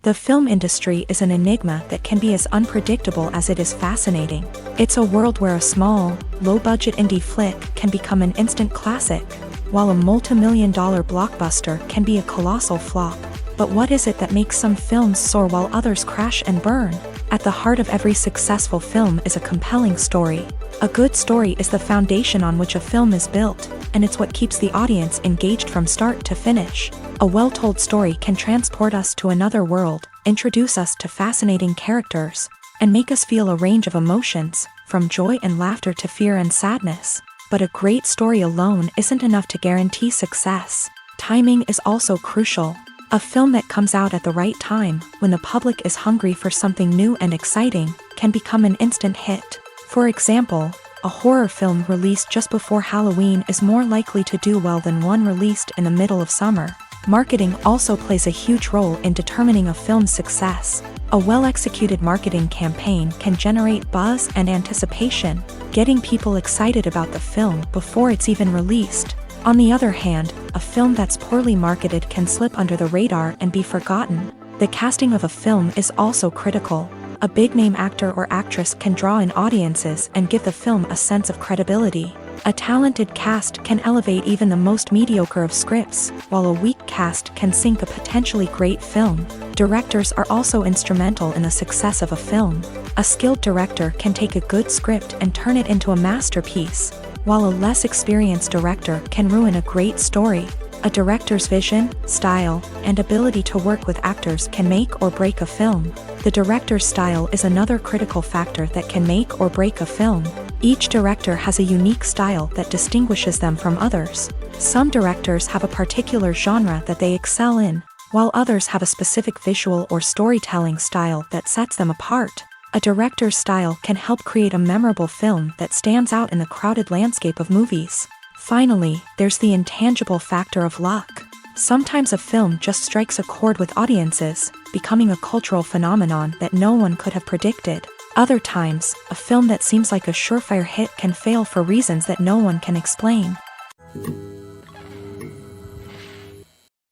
The film industry is an enigma that can be as unpredictable as it is fascinating. It's a world where a small, low-budget indie flick can become an instant classic, while a multi-million-dollar blockbuster can be a colossal flop. But what is it that makes some films soar while others crash and burn? At the heart of every successful film is a compelling story. A good story is the foundation on which a film is built, and it's what keeps the audience engaged from start to finish. A well-told story can transport us to another world, introduce us to fascinating characters, and make us feel a range of emotions, from joy and laughter to fear and sadness. But a great story alone isn't enough to guarantee success. Timing is also crucial. A film that comes out at the right time, when the public is hungry for something new and exciting, can become an instant hit. For example, a horror film released just before Halloween is more likely to do well than one released in the middle of summer. Marketing also plays a huge role in determining a film's success. A well-executed marketing campaign can generate buzz and anticipation, getting people excited about the film before it's even released. On the other hand, a film that's poorly marketed can slip under the radar and be forgotten. The casting of a film is also critical. A big-name actor or actress can draw in audiences and give the film a sense of credibility. A talented cast can elevate even the most mediocre of scripts, while a weak cast can sink a potentially great film. Directors are also instrumental in the success of a film. A skilled director can take a good script and turn it into a masterpiece, while a less experienced director can ruin a great story. A director's vision, style, and ability to work with actors can make or break a film. The director's style is another critical factor that can make or break a film. Each director has a unique style that distinguishes them from others. Some directors have a particular genre that they excel in, while others have a specific visual or storytelling style that sets them apart. A director's style can help create a memorable film that stands out in the crowded landscape of movies. Finally, there's the intangible factor of luck. Sometimes a film just strikes a chord with audiences, becoming a cultural phenomenon that no one could have predicted. Other times, a film that seems like a surefire hit can fail for reasons that no one can explain.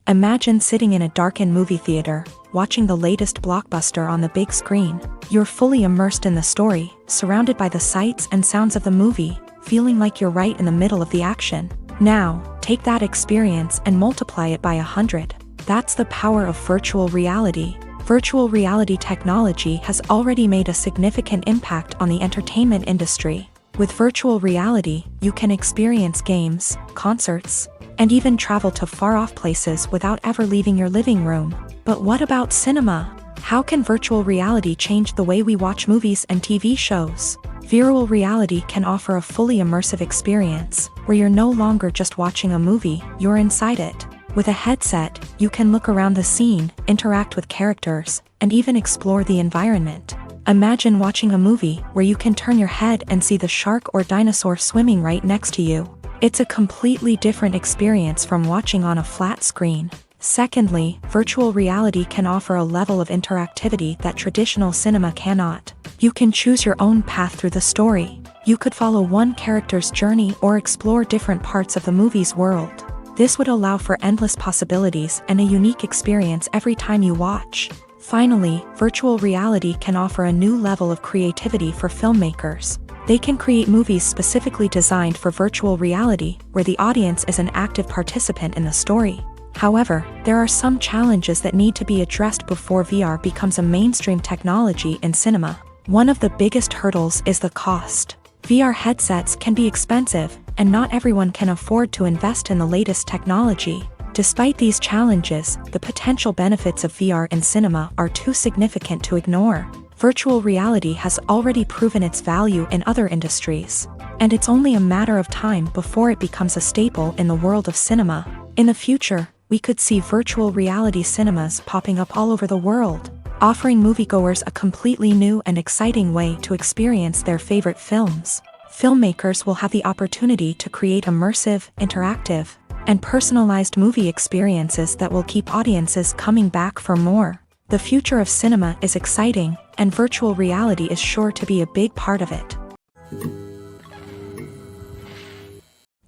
Imagine sitting in a darkened movie theater, watching the latest blockbuster on the big screen. You're fully immersed in the story, surrounded by the sights and sounds of the movie, feeling like you're right in the middle of the action. Now, take that experience and multiply it by 100. That's the power of virtual reality. Virtual reality technology has already made a significant impact on the entertainment industry. With virtual reality, you can experience games, concerts, and even travel to far-off places without ever leaving your living room. But what about cinema? How can virtual reality change the way we watch movies and TV shows? Virtual reality can offer a fully immersive experience, where you're no longer just watching a movie, you're inside it. With a headset, you can look around the scene, interact with characters, and even explore the environment. Imagine watching a movie where you can turn your head and see the shark or dinosaur swimming right next to you. It's a completely different experience from watching on a flat screen. Secondly, virtual reality can offer a level of interactivity that traditional cinema cannot. You can choose your own path through the story. You could follow one character's journey or explore different parts of the movie's world. This would allow for endless possibilities and a unique experience every time you watch. Finally, virtual reality can offer a new level of creativity for filmmakers. They can create movies specifically designed for virtual reality, where the audience is an active participant in the story. However, there are some challenges that need to be addressed before VR becomes a mainstream technology in cinema. One of the biggest hurdles is the cost. VR headsets can be expensive, and not everyone can afford to invest in the latest technology. Despite these challenges, the potential benefits of VR in cinema are too significant to ignore. Virtual reality has already proven its value in other industries, and it's only a matter of time before it becomes a staple in the world of cinema. In the future, we could see virtual reality cinemas popping up all over the world, offering moviegoers a completely new and exciting way to experience their favorite films. Filmmakers will have the opportunity to create immersive, interactive, and personalized movie experiences that will keep audiences coming back for more. The future of cinema is exciting, and virtual reality is sure to be a big part of it.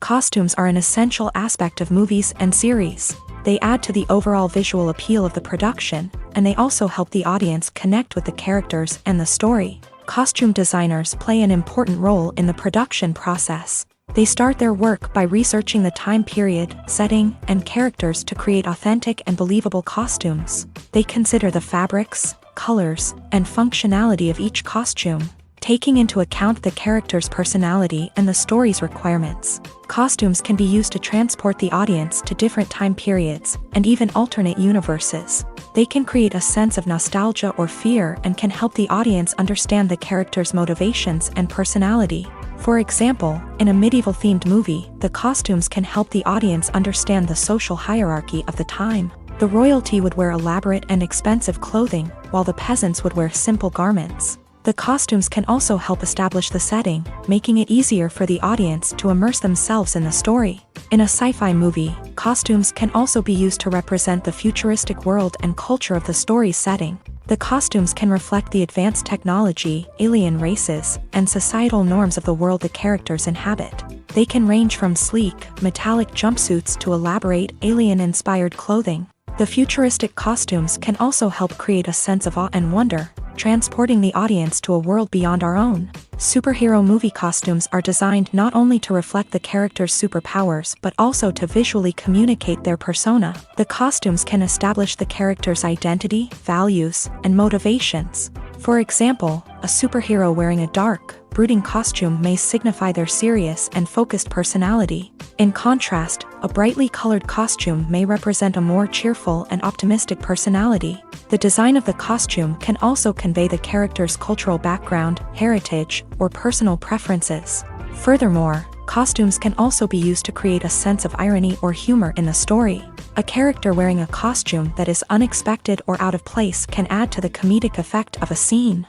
Costumes are an essential aspect of movies and series. They add to the overall visual appeal of the production, and they also help the audience connect with the characters and the story. Costume designers play an important role in the production process. They start their work by researching the time period, setting, and characters to create authentic and believable costumes. They consider the fabrics, colors, and functionality of each costume, taking into account the character's personality and the story's requirements. Costumes can be used to transport the audience to different time periods and even alternate universes. They can create a sense of nostalgia or fear and can help the audience understand the character's motivations and personality. For example, in a medieval-themed movie, the costumes can help the audience understand the social hierarchy of the time. The royalty would wear elaborate and expensive clothing, while the peasants would wear simple garments. The costumes can also help establish the setting, making it easier for the audience to immerse themselves in the story. In a sci-fi movie, costumes can also be used to represent the futuristic world and culture of the story's setting. The costumes can reflect the advanced technology, alien races, and societal norms of the world the characters inhabit. They can range from sleek, metallic jumpsuits to elaborate, alien-inspired clothing. The futuristic costumes can also help create a sense of awe and wonder, transporting the audience to a world beyond our own. Superhero movie costumes are designed not only to reflect the character's superpowers but also to visually communicate their persona. The costumes can establish the character's identity, values, and motivations. For example, a superhero wearing a dark, brooding costume may signify their serious and focused personality. In contrast, a brightly colored costume may represent a more cheerful and optimistic personality. The design of the costume can also convey the character's cultural background, heritage, or personal preferences. Furthermore, costumes can also be used to create a sense of irony or humor in the story. A character wearing a costume that is unexpected or out of place can add to the comedic effect of a scene.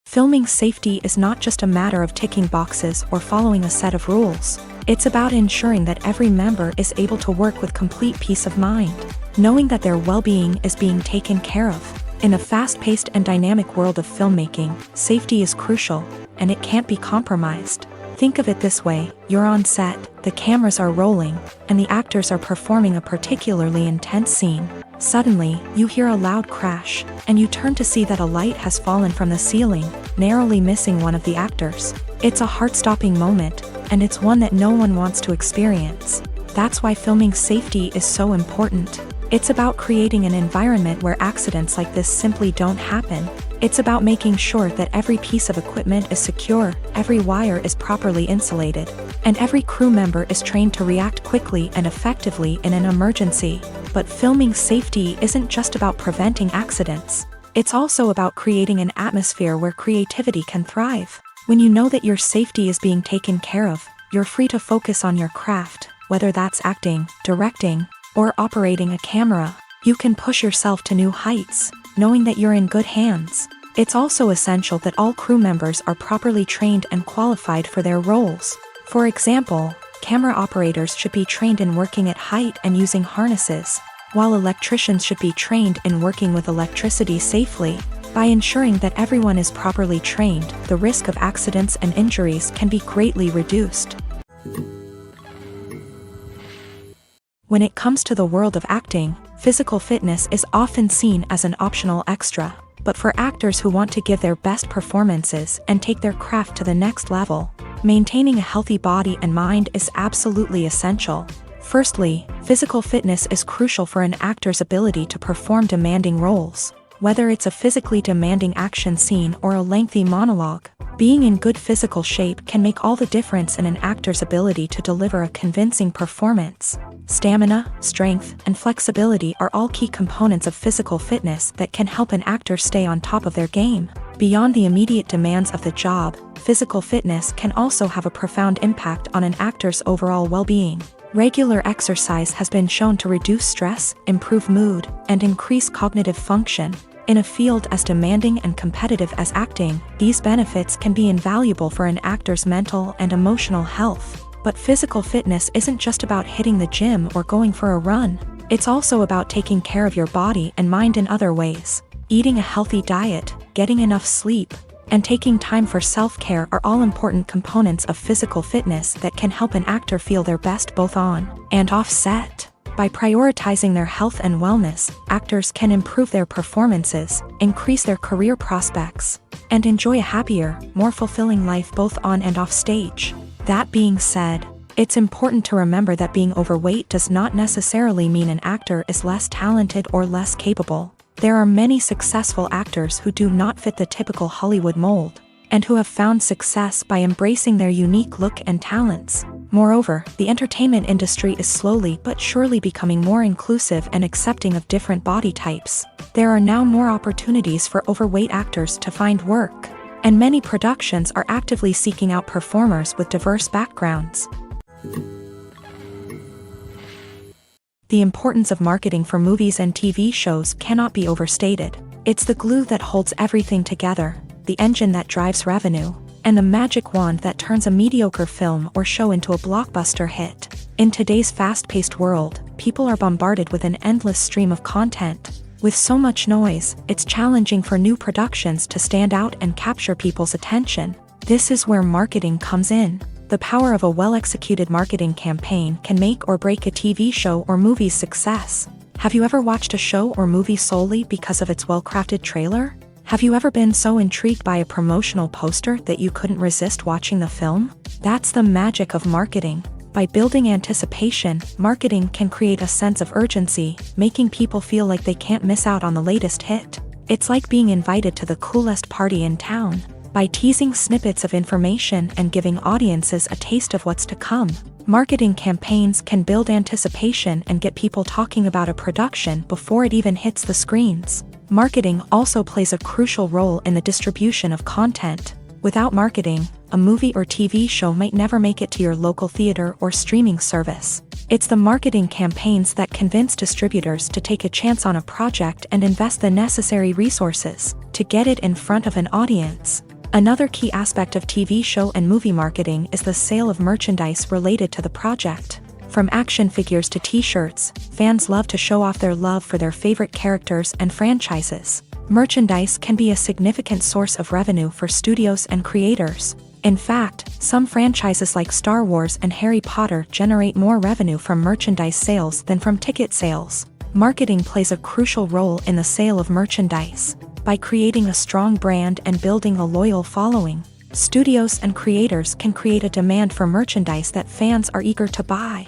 Filming safety is not just a matter of ticking boxes or following a set of rules. It's about ensuring that every member is able to work with complete peace of mind, knowing that their well-being is being taken care of. In a fast-paced and dynamic world of filmmaking, safety is crucial, and it can't be compromised. Think of it this way, you're on set, the cameras are rolling, and the actors are performing a particularly intense scene. Suddenly, you hear a loud crash, and you turn to see that a light has fallen from the ceiling, narrowly missing one of the actors. It's a heart-stopping moment, and it's one that no one wants to experience. That's why filming safety is so important. It's about creating an environment where accidents like this simply don't happen. It's about making sure that every piece of equipment is secure, every wire is properly insulated, and every crew member is trained to react quickly and effectively in an emergency. But filming safety isn't just about preventing accidents. It's also about creating an atmosphere where creativity can thrive. When you know that your safety is being taken care of, you're free to focus on your craft, whether that's acting, directing, or operating a camera. You can push yourself to new heights, knowing that you're in good hands. It's also essential that all crew members are properly trained and qualified for their roles. For example, camera operators should be trained in working at height and using harnesses, while electricians should be trained in working with electricity safely. By ensuring that everyone is properly trained, the risk of accidents and injuries can be greatly reduced. When it comes to the world of acting, physical fitness is often seen as an optional extra. But for actors who want to give their best performances and take their craft to the next level, maintaining a healthy body and mind is absolutely essential. Firstly, physical fitness is crucial for an actor's ability to perform demanding roles. Whether it's a physically demanding action scene or a lengthy monologue, being in good physical shape can make all the difference in an actor's ability to deliver a convincing performance. Stamina, strength, and flexibility are all key components of physical fitness that can help an actor stay on top of their game. Beyond the immediate demands of the job, physical fitness can also have a profound impact on an actor's overall well-being. Regular exercise has been shown to reduce stress, improve mood, and increase cognitive function. In a field as demanding and competitive as acting, these benefits can be invaluable for an actor's mental and emotional health. But physical fitness isn't just about hitting the gym or going for a run. It's also about taking care of your body and mind in other ways. Eating a healthy diet, getting enough sleep, and taking time for self-care are all important components of physical fitness that can help an actor feel their best both on and off set. By prioritizing their health and wellness, actors can improve their performances, increase their career prospects, and enjoy a happier, more fulfilling life both on and off stage. That being said, it's important to remember that being overweight does not necessarily mean an actor is less talented or less capable. There are many successful actors who do not fit the typical Hollywood mold, and who have found success by embracing their unique look and talents. Moreover, the entertainment industry is slowly but surely becoming more inclusive and accepting of different body types. There are now more opportunities for overweight actors to find work, and many productions are actively seeking out performers with diverse backgrounds. The importance of marketing for movies and TV shows cannot be overstated. It's the glue that holds everything together, the engine that drives revenue, and the magic wand that turns a mediocre film or show into a blockbuster hit. In today's fast-paced world, people are bombarded with an endless stream of content. With so much noise, it's challenging for new productions to stand out and capture people's attention. This is where marketing comes in. The power of a well-executed marketing campaign can make or break a TV show or movie's success. Have you ever watched a show or movie solely because of its well-crafted trailer? Have you ever been so intrigued by a promotional poster that you couldn't resist watching the film? That's the magic of marketing. By building anticipation, marketing can create a sense of urgency, making people feel like they can't miss out on the latest hit. It's like being invited to the coolest party in town. By teasing snippets of information and giving audiences a taste of what's to come, marketing campaigns can build anticipation and get people talking about a production before it even hits the screens. Marketing also plays a crucial role in the distribution of content. Without marketing, a movie or TV show might never make it to your local theater or streaming service. It's the marketing campaigns that convince distributors to take a chance on a project and invest the necessary resources to get it in front of an audience. Another key aspect of TV show and movie marketing is the sale of merchandise related to the project. From action figures to t-shirts, fans love to show off their love for their favorite characters and franchises. Merchandise can be a significant source of revenue for studios and creators. In fact, some franchises like Star Wars and Harry Potter generate more revenue from merchandise sales than from ticket sales. Marketing plays a crucial role in the sale of merchandise. By creating a strong brand and building a loyal following, studios and creators can create a demand for merchandise that fans are eager to buy.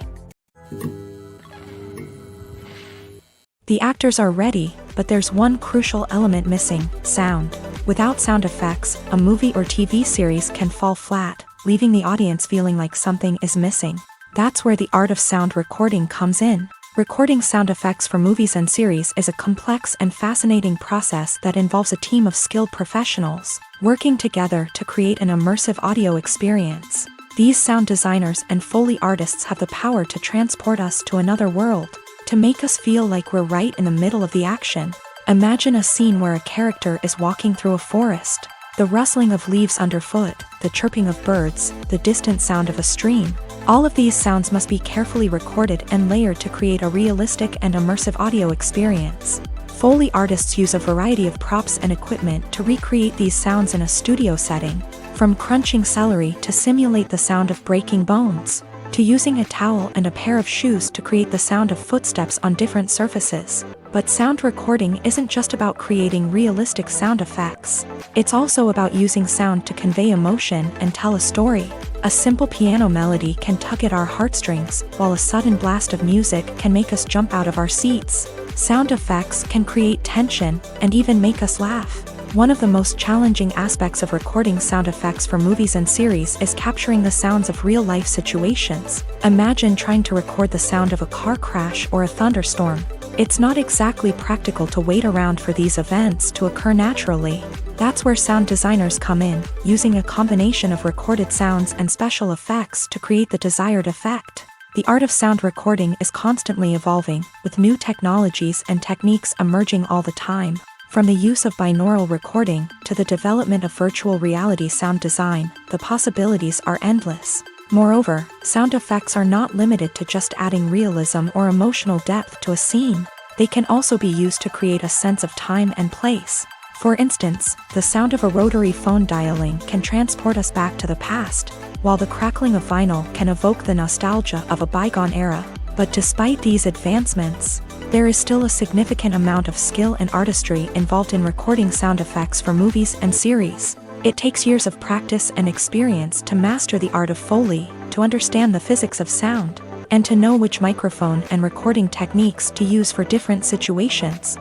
The actors are ready, but there's one crucial element missing: sound. Without sound effects, a movie or TV series can fall flat, leaving the audience feeling like something is missing. That's where the art of sound recording comes in. Recording sound effects for movies and series is a complex and fascinating process that involves a team of skilled professionals working together to create an immersive audio experience. These sound designers and Foley artists have the power to transport us to another world, to make us feel like we're right in the middle of the action. Imagine a scene where a character is walking through a forest. The rustling of leaves underfoot, the chirping of birds, the distant sound of a stream. All of these sounds must be carefully recorded and layered to create a realistic and immersive audio experience. Foley artists use a variety of props and equipment to recreate these sounds in a studio setting, from crunching celery to simulate the sound of breaking bones, to using a towel and a pair of shoes to create the sound of footsteps on different surfaces. But sound recording isn't just about creating realistic sound effects. It's also about using sound to convey emotion and tell a story. A simple piano melody can tug at our heartstrings, while a sudden blast of music can make us jump out of our seats. Sound effects can create tension and even make us laugh. One of the most challenging aspects of recording sound effects for movies and series is capturing the sounds of real-life situations. Imagine trying to record the sound of a car crash or a thunderstorm. It's not exactly practical to wait around for these events to occur naturally. That's where sound designers come in, using a combination of recorded sounds and special effects to create the desired effect. The art of sound recording is constantly evolving, with new technologies and techniques emerging all the time. From the use of binaural recording to the development of virtual reality sound design, the possibilities are endless. Moreover, sound effects are not limited to just adding realism or emotional depth to a scene. They can also be used to create a sense of time and place. For instance, the sound of a rotary phone dialing can transport us back to the past, while the crackling of vinyl can evoke the nostalgia of a bygone era. But despite these advancements, there is still a significant amount of skill and artistry involved in recording sound effects for movies and series. It takes years of practice and experience to master the art of Foley, to understand the physics of sound, and to know which microphone and recording techniques to use for different situations.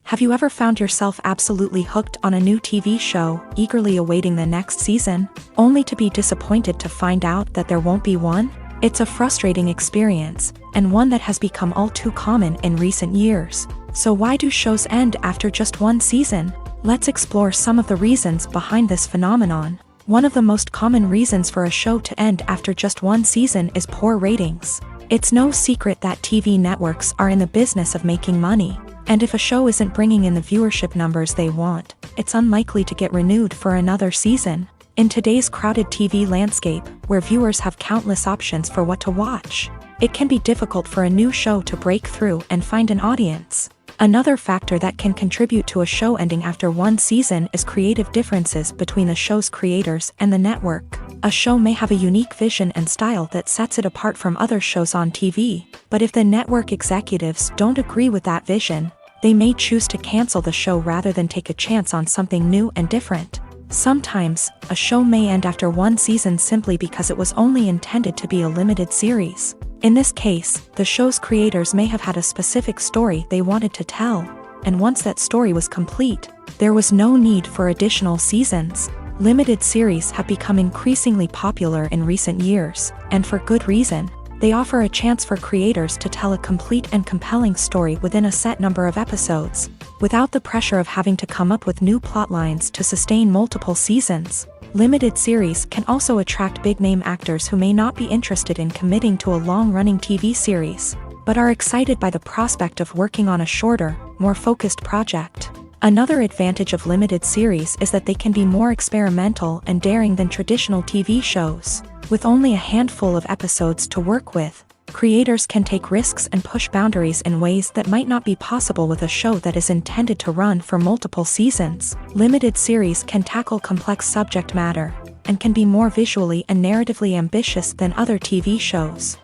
Have you ever found yourself absolutely hooked on a new TV show, eagerly awaiting the next season, only to be disappointed to find out that there won't be one? It's a frustrating experience, and one that has become all too common in recent years. So why do shows end after just one season? Let's explore some of the reasons behind this phenomenon. One of the most common reasons for a show to end after just one season is poor ratings. It's no secret that TV networks are in the business of making money. And if a show isn't bringing in the viewership numbers they want, it's unlikely to get renewed for another season. In today's crowded TV landscape, where viewers have countless options for what to watch, it can be difficult for a new show to break through and find an audience. Another factor that can contribute to a show ending after one season is creative differences between the show's creators and the network. A show may have a unique vision and style that sets it apart from other shows on TV, but if the network executives don't agree with that vision, they may choose to cancel the show rather than take a chance on something new and different. Sometimes, a show may end after one season simply because it was only intended to be a limited series. In this case, the show's creators may have had a specific story they wanted to tell, and once that story was complete, there was no need for additional seasons. Limited series have become increasingly popular in recent years, and for good reason. They offer a chance for creators to tell a complete and compelling story within a set number of episodes, without the pressure of having to come up with new plotlines to sustain multiple seasons. Limited series can also attract big-name actors who may not be interested in committing to a long-running TV series, but are excited by the prospect of working on a shorter, more focused project. Another advantage of limited series is that they can be more experimental and daring than traditional TV shows. With only a handful of episodes to work with, Creators can take risks and push boundaries in ways that might not be possible with a show that is intended to run for multiple seasons. Limited series can tackle complex subject matter and can be more visually and narratively ambitious than other TV shows.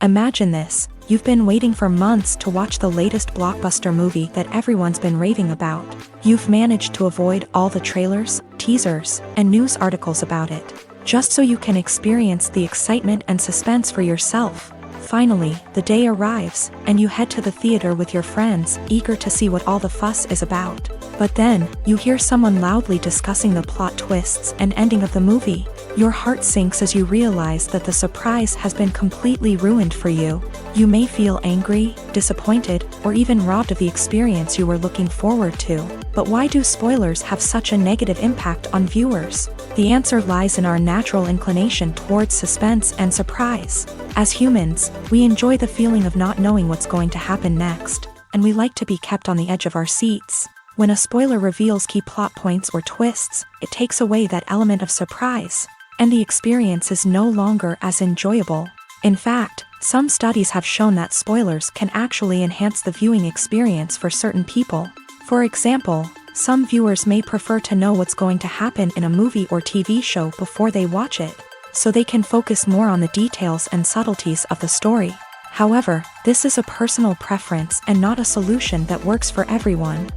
Imagine this: you've been waiting for months to watch the latest blockbuster movie that everyone's been raving about. You've managed to avoid all the trailers, teasers, and news articles about it, just so you can experience the excitement and suspense for yourself. Finally, the day arrives, and you head to the theater with your friends, eager to see what all the fuss is about. But then, you hear someone loudly discussing the plot twists and ending of the movie. Your heart sinks as you realize that the surprise has been completely ruined for you. You may feel angry, disappointed, or even robbed of the experience you were looking forward to. But why do spoilers have such a negative impact on viewers? The answer lies in our natural inclination towards suspense and surprise. As humans, we enjoy the feeling of not knowing what's going to happen next, and we like to be kept on the edge of our seats. When a spoiler reveals key plot points or twists, it takes away that element of surprise, and the experience is no longer as enjoyable. In fact, some studies have shown that spoilers can actually enhance the viewing experience for certain people. For example, some viewers may prefer to know what's going to happen in a movie or TV show before they watch it, so they can focus more on the details and subtleties of the story. However, this is a personal preference and not a solution that works for everyone.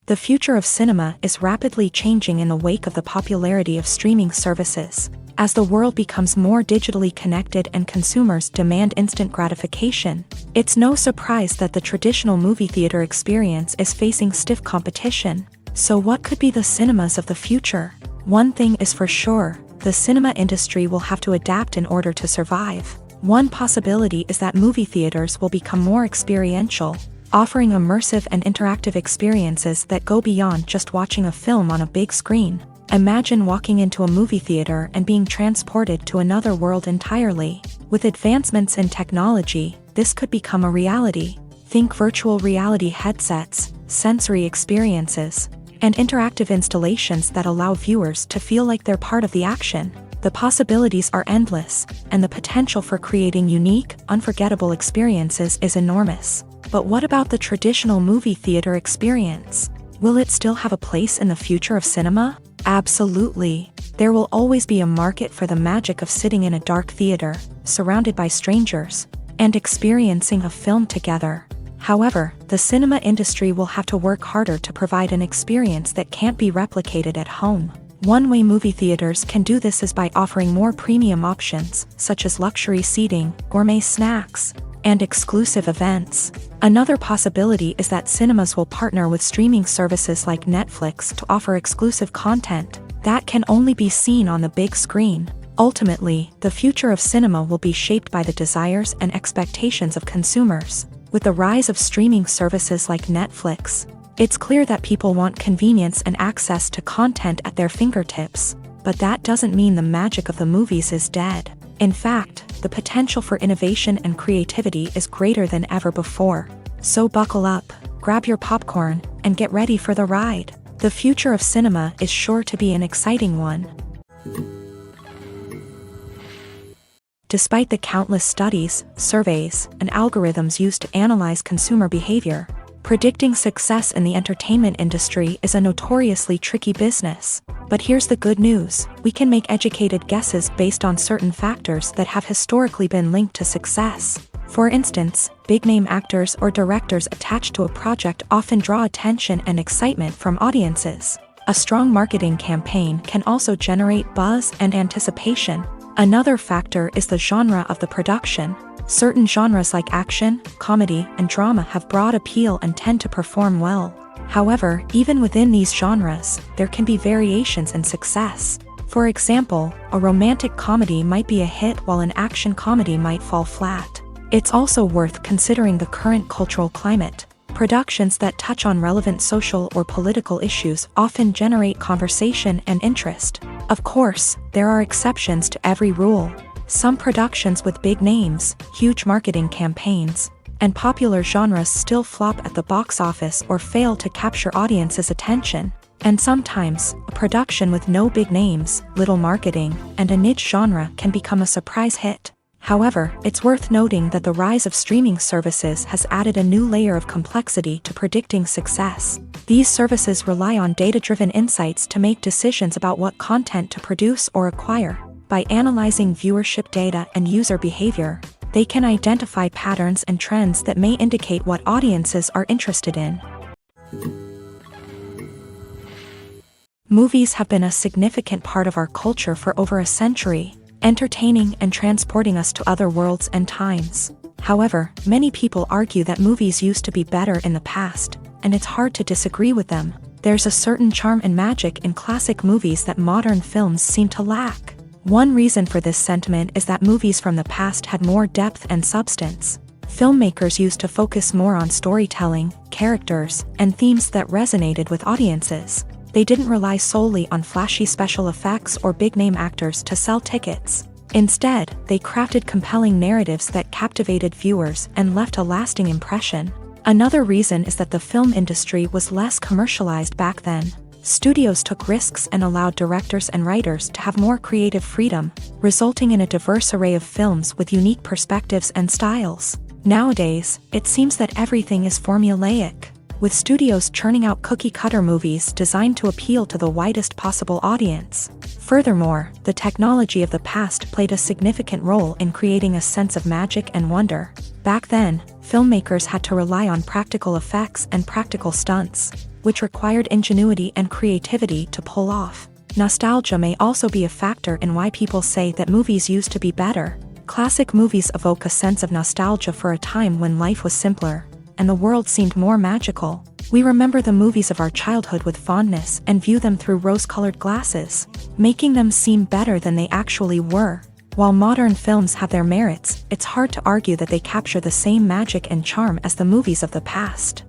The future of cinema is rapidly changing in the wake of the popularity of streaming services. As the world becomes more digitally connected and consumers demand instant gratification, it's no surprise that the traditional movie theater experience is facing stiff competition. So what could be the cinemas of the future? One thing is for sure: the cinema industry will have to adapt in order to survive. One possibility is that movie theaters will become more experiential, offering immersive and interactive experiences that go beyond just watching a film on a big screen. Imagine walking into a movie theater and being transported to another world entirely. With advancements in technology, this could become a reality. Think virtual reality headsets, sensory experiences, and interactive installations that allow viewers to feel like they're part of the action. The possibilities are endless, and the potential for creating unique, unforgettable experiences is enormous. But what about the traditional movie theater experience? Will it still have a place in the future of cinema? Absolutely. There will always be a market for the magic of sitting in a dark theater, surrounded by strangers, and experiencing a film together. However, the cinema industry will have to work harder to provide an experience that can't be replicated at home. One way movie theaters can do this is by offering more premium options, such as luxury seating, gourmet snacks, and exclusive events. Another possibility is that cinemas will partner with streaming services like Netflix to offer exclusive content that can only be seen on the big screen. Ultimately, the future of cinema will be shaped by the desires and expectations of consumers. With the rise of streaming services like Netflix, it's clear that people want convenience and access to content at their fingertips. But that doesn't mean the magic of the movies is dead. In fact, the potential for innovation and creativity is greater than ever before. So buckle up, grab your popcorn, and get ready for the ride. The future of cinema is sure to be an exciting one. Despite the countless studies, surveys, and algorithms used to analyze consumer behavior, predicting success in the entertainment industry is a notoriously tricky business. But here's the good news: we can make educated guesses based on certain factors that have historically been linked to success. For instance, big-name actors or directors attached to a project often draw attention and excitement from audiences. A strong marketing campaign can also generate buzz and anticipation. Another factor is the genre of the production. Certain genres like action, comedy, and drama have broad appeal and tend to perform well. However, even within these genres, there can be variations in success. For example, a romantic comedy might be a hit while an action comedy might fall flat. It's also worth considering the current cultural climate. Productions that touch on relevant social or political issues often generate conversation and interest. Of course, there are exceptions to every rule. Some productions with big names, huge marketing campaigns, and popular genres still flop at the box office or fail to capture audiences' attention. And sometimes, a production with no big names, little marketing, and a niche genre can become a surprise hit. However, it's worth noting that the rise of streaming services has added a new layer of complexity to predicting success. These services rely on data-driven insights to make decisions about what content to produce or acquire. By analyzing viewership data and user behavior, they can identify patterns and trends that may indicate what audiences are interested in. Movies have been a significant part of our culture for over a century, entertaining and transporting us to other worlds and times. However, many people argue that movies used to be better in the past, and it's hard to disagree with them. There's a certain charm and magic in classic movies that modern films seem to lack. One reason for this sentiment is that movies from the past had more depth and substance. Filmmakers used to focus more on storytelling, characters, and themes that resonated with audiences. They didn't rely solely on flashy special effects or big-name actors to sell tickets. Instead, they crafted compelling narratives that captivated viewers and left a lasting impression. Another reason is that the film industry was less commercialized back then. Studios took risks and allowed directors and writers to have more creative freedom, resulting in a diverse array of films with unique perspectives and styles. Nowadays, it seems that everything is formulaic, with studios churning out cookie-cutter movies designed to appeal to the widest possible audience. Furthermore, the technology of the past played a significant role in creating a sense of magic and wonder. Back then, filmmakers had to rely on practical effects and practical stunts, which required ingenuity and creativity to pull off. Nostalgia may also be a factor in why people say that movies used to be better. Classic movies evoke a sense of nostalgia for a time when life was simpler, and the world seemed more magical. We remember the movies of our childhood with fondness and view them through rose-colored glasses, making them seem better than they actually were. While modern films have their merits, it's hard to argue that they capture the same magic and charm as the movies of the past.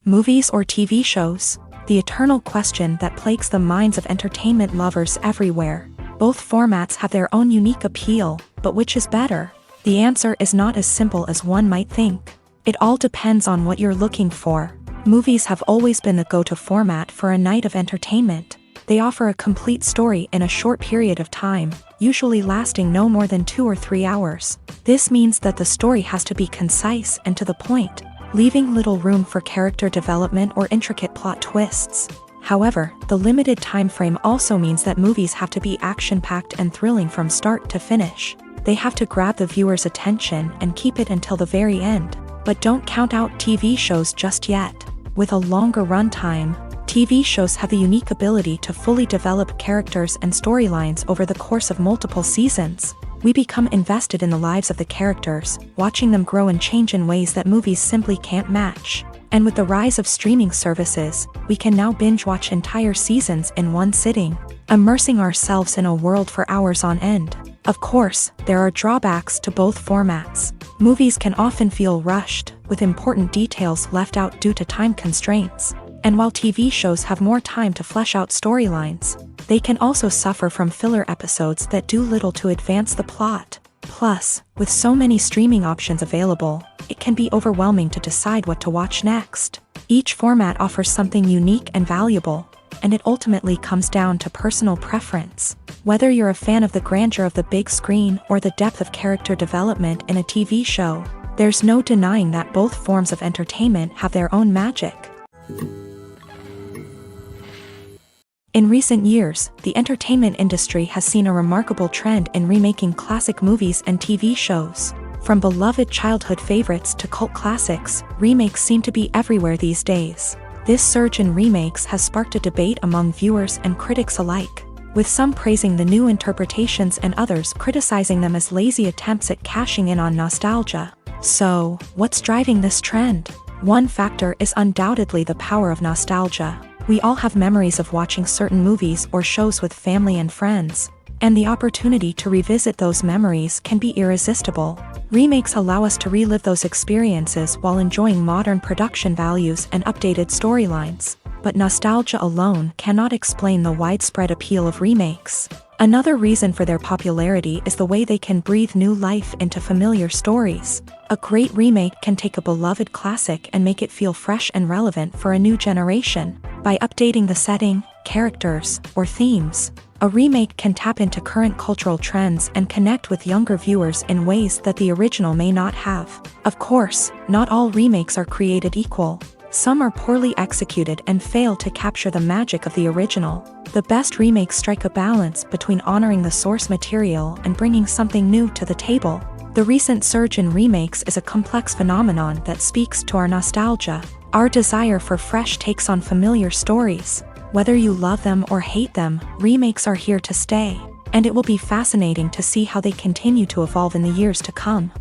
Movies or TV shows? The eternal question that plagues the minds of entertainment lovers everywhere. Both formats have their own unique appeal, but which is better? The answer is not as simple as one might think. It all depends on what you're looking for. Movies have always been the go-to format for a night of entertainment. They offer a complete story in a short period of time, usually lasting no more than 2 or 3 hours. This means that the story has to be concise and to the point, leaving little room for character development or intricate plot twists. However, the limited time frame also means that movies have to be action-packed and thrilling from start to finish. They have to grab the viewer's attention and keep it until the very end. But don't count out TV shows just yet. With a longer runtime, TV shows have the unique ability to fully develop characters and storylines over the course of multiple seasons. We become invested in the lives of the characters, watching them grow and change in ways that movies simply can't match. And with the rise of streaming services, we can now binge-watch entire seasons in one sitting, immersing ourselves in a world for hours on end. Of course, there are drawbacks to both formats. Movies can often feel rushed, with important details left out due to time constraints. And while TV shows have more time to flesh out storylines, they can also suffer from filler episodes that do little to advance the plot. Plus, with so many streaming options available, it can be overwhelming to decide what to watch next. Each format offers something unique and valuable, and it ultimately comes down to personal preference. Whether you're a fan of the grandeur of the big screen or the depth of character development in a TV show, there's no denying that both forms of entertainment have their own magic. In recent years, the entertainment industry has seen a remarkable trend in remaking classic movies and TV shows. From beloved childhood favorites to cult classics, remakes seem to be everywhere these days. This surge in remakes has sparked a debate among viewers and critics alike, with some praising the new interpretations and others criticizing them as lazy attempts at cashing in on nostalgia. So, what's driving this trend? One factor is undoubtedly the power of nostalgia. We all have memories of watching certain movies or shows with family and friends, and the opportunity to revisit those memories can be irresistible. Remakes allow us to relive those experiences while enjoying modern production values and updated storylines. But nostalgia alone cannot explain the widespread appeal of remakes. Another reason for their popularity is the way they can breathe new life into familiar stories. A great remake can take a beloved classic and make it feel fresh and relevant for a new generation. By updating the setting, characters, or themes, a remake can tap into current cultural trends and connect with younger viewers in ways that the original may not have. Of course, not all remakes are created equal. Some are poorly executed and fail to capture the magic of the original. The best remakes strike a balance between honoring the source material and bringing something new to the table. The recent surge in remakes is a complex phenomenon that speaks to our nostalgia, our desire for fresh takes on familiar stories. Whether you love them or hate them, remakes are here to stay, and it will be fascinating to see how they continue to evolve in the years to come.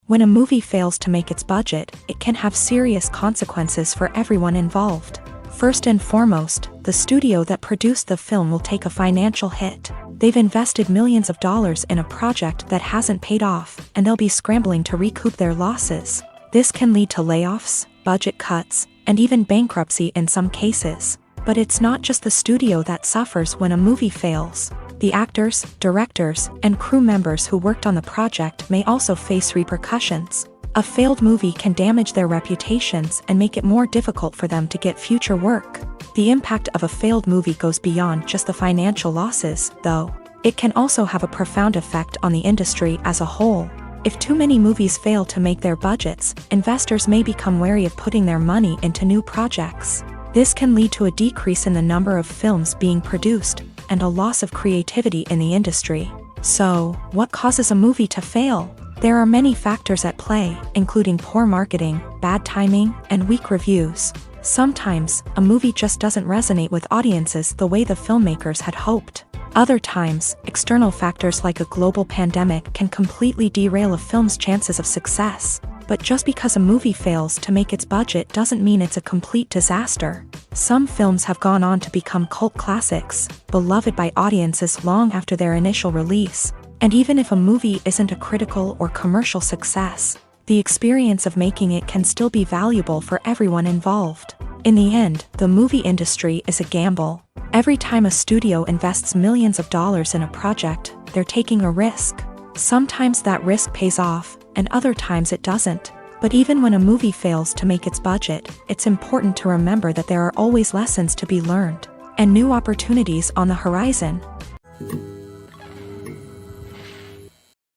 When a movie fails to make its budget, it can have serious consequences for everyone involved. First and foremost, the studio that produced the film will take a financial hit. They've invested millions of dollars in a project that hasn't paid off, and they'll be scrambling to recoup their losses. This can lead to layoffs, budget cuts, and even bankruptcy in some cases. But it's not just the studio that suffers when a movie fails. The actors, directors, and crew members who worked on the project may also face repercussions. A failed movie can damage their reputations and make it more difficult for them to get future work. The impact of a failed movie goes beyond just the financial losses, though. It can also have a profound effect on the industry as a whole. If too many movies fail to make their budgets, investors may become wary of putting their money into new projects. This can lead to a decrease in the number of films being produced, and a loss of creativity in the industry. So, what causes a movie to fail? There are many factors at play, including poor marketing, bad timing, and weak reviews. Sometimes, a movie just doesn't resonate with audiences the way the filmmakers had hoped. Other times, external factors like a global pandemic can completely derail a film's chances of success. But just because a movie fails to make its budget doesn't mean it's a complete disaster. Some films have gone on to become cult classics, beloved by audiences long after their initial release. And even if a movie isn't a critical or commercial success, the experience of making it can still be valuable for everyone involved. In the end, the movie industry is a gamble. Every time a studio invests millions of dollars in a project, they're taking a risk. Sometimes that risk pays off, and other times it doesn't. But even when a movie fails to make its budget, it's important to remember that there are always lessons to be learned, and new opportunities on the horizon.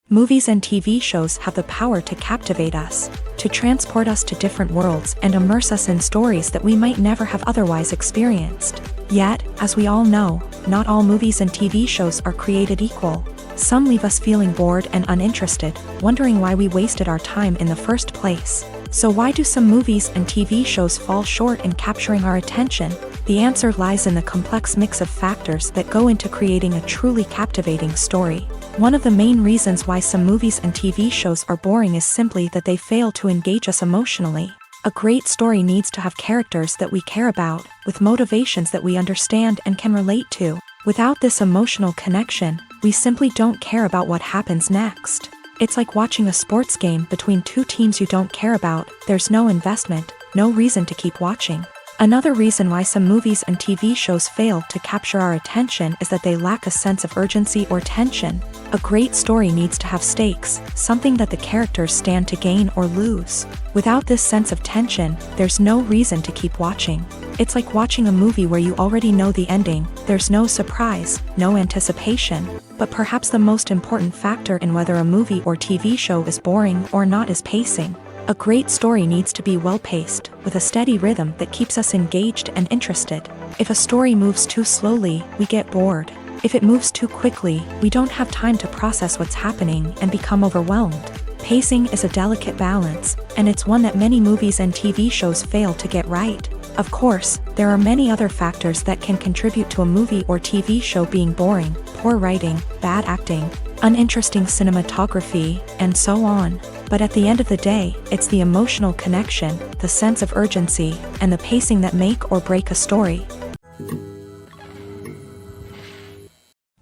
Movies and TV shows have the power to captivate us, to transport us to different worlds and immerse us in stories that we might never have otherwise experienced. Yet, as we all know, not all movies and TV shows are created equal. Some leave us feeling bored and uninterested, wondering why we wasted our time in the first place. So why do some movies and TV shows fall short in capturing our attention? The answer lies in the complex mix of factors that go into creating a truly captivating story. One of the main reasons why some movies and TV shows are boring is simply that they fail to engage us emotionally. A great story needs to have characters that we care about, with motivations that we understand and can relate to. Without this emotional connection, we simply don't care about what happens next. It's like watching a sports game between two teams you don't care about. There's no investment, no reason to keep watching. Another reason why some movies and TV shows fail to capture our attention is that they lack a sense of urgency or tension. A great story needs to have stakes, something that the characters stand to gain or lose. Without this sense of tension, there's no reason to keep watching. It's like watching a movie where you already know the ending. There's no surprise, no anticipation. But perhaps the most important factor in whether a movie or TV show is boring or not is pacing. A great story needs to be well-paced, with a steady rhythm that keeps us engaged and interested. If a story moves too slowly, we get bored. If it moves too quickly, we don't have time to process what's happening and become overwhelmed. Pacing is a delicate balance, and it's one that many movies and TV shows fail to get right. Of course, there are many other factors that can contribute to a movie or TV show being boring: poor writing, bad acting, uninteresting cinematography, and so on. But at the end of the day, it's the emotional connection, the sense of urgency, and the pacing that make or break a story.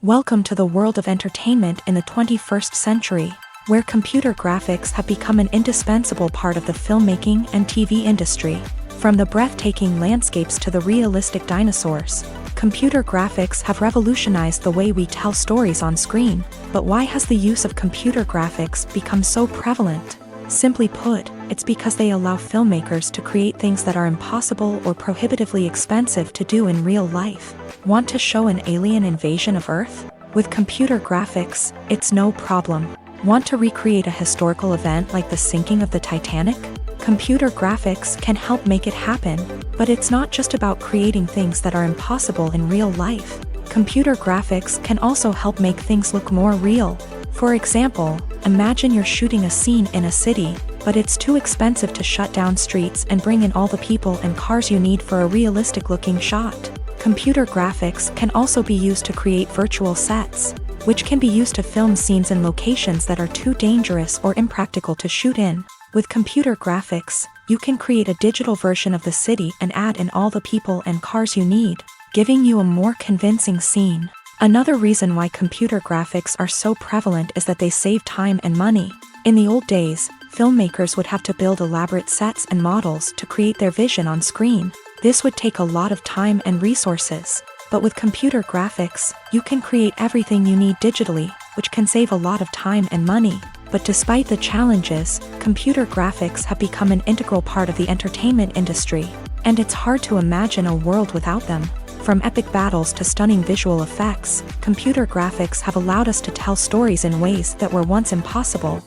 Welcome to the world of entertainment in the 21st century, where computer graphics have become an indispensable part of the filmmaking and TV industry. From the breathtaking landscapes to the realistic dinosaurs, Computer graphics have revolutionized the way we tell stories on screen, but why has the use of computer graphics become so prevalent? Simply put, it's because they allow filmmakers to create things that are impossible or prohibitively expensive to do in real life. Want to show an alien invasion of Earth? With computer graphics, it's no problem. Want to recreate a historical event like the sinking of the Titanic? Computer graphics can help make it happen, but it's not just about creating things that are impossible in real life. Computer graphics can also help make things look more real. For example, imagine you're shooting a scene in a city, but it's too expensive to shut down streets and bring in all the people and cars you need for a realistic-looking shot. Computer graphics can also be used to create virtual sets, which can be used to film scenes in locations that are too dangerous or impractical to shoot in. With computer graphics, you can create a digital version of the city and add in all the people and cars you need, giving you a more convincing scene. Another reason why computer graphics are so prevalent is that they save time and money. In the old days, filmmakers would have to build elaborate sets and models to create their vision on screen. This would take a lot of time and resources. But with computer graphics, you can create everything you need digitally, which can save a lot of time and money. But despite the challenges, computer graphics have become an integral part of the entertainment industry, and it's hard to imagine a world without them. From epic battles to stunning visual effects, computer graphics have allowed us to tell stories in ways that were once impossible.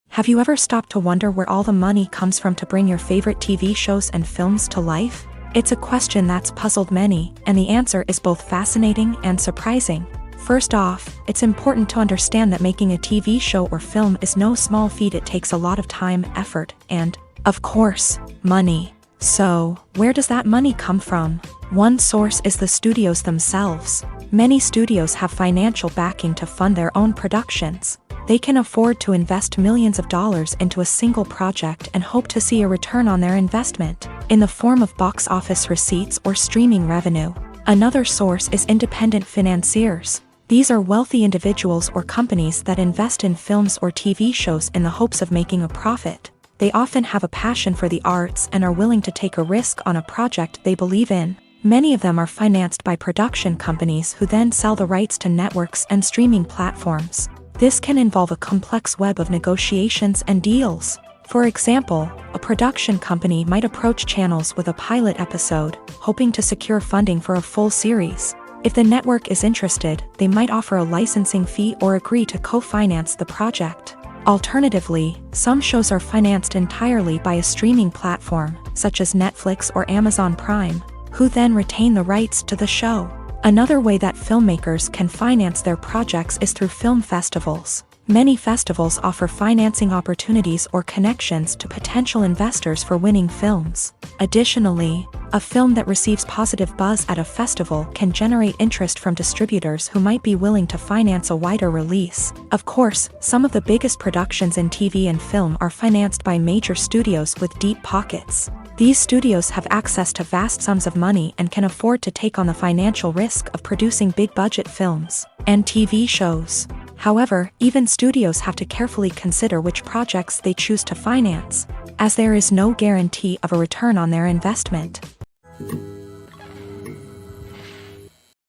Have you ever stopped to wonder where all the money comes from to bring your favorite TV shows and films to life? It's a question that's puzzled many, and the answer is both fascinating and surprising. First off, it's important to understand that making a TV show or film is no small feat. It takes a lot of time, effort, and, of course, money. So, where does that money come from? One source is the studios themselves. Many studios have financial backing to fund their own productions. They can afford to invest millions of dollars into a single project and hope to see a return on their investment, in the form of box office receipts or streaming revenue. Another source is independent financiers. These are wealthy individuals or companies that invest in films or TV shows in the hopes of making a profit. They often have a passion for the arts and are willing to take a risk on a project they believe in. Many of them are financed by production companies who then sell the rights to networks and streaming platforms. This can involve a complex web of negotiations and deals. For example, a production company might approach channels with a pilot episode, hoping to secure funding for a full series. If the network is interested, they might offer a licensing fee or agree to co-finance the project. Alternatively, some shows are financed entirely by a streaming platform, such as Netflix or Amazon Prime, who then retain the rights to the show. Another way that filmmakers can finance their projects is through film festivals. Many festivals offer financing opportunities or connections to potential investors for winning films. Additionally, a film that receives positive buzz at a festival can generate interest from distributors who might be willing to finance a wider release. Of course, some of the biggest productions in TV and film are financed by major studios with deep pockets. These studios have access to vast sums of money and can afford to take on the financial risk of producing big-budget films and TV shows. However, even studios have to carefully consider which projects they choose to finance, as there is no guarantee of a return on their investment.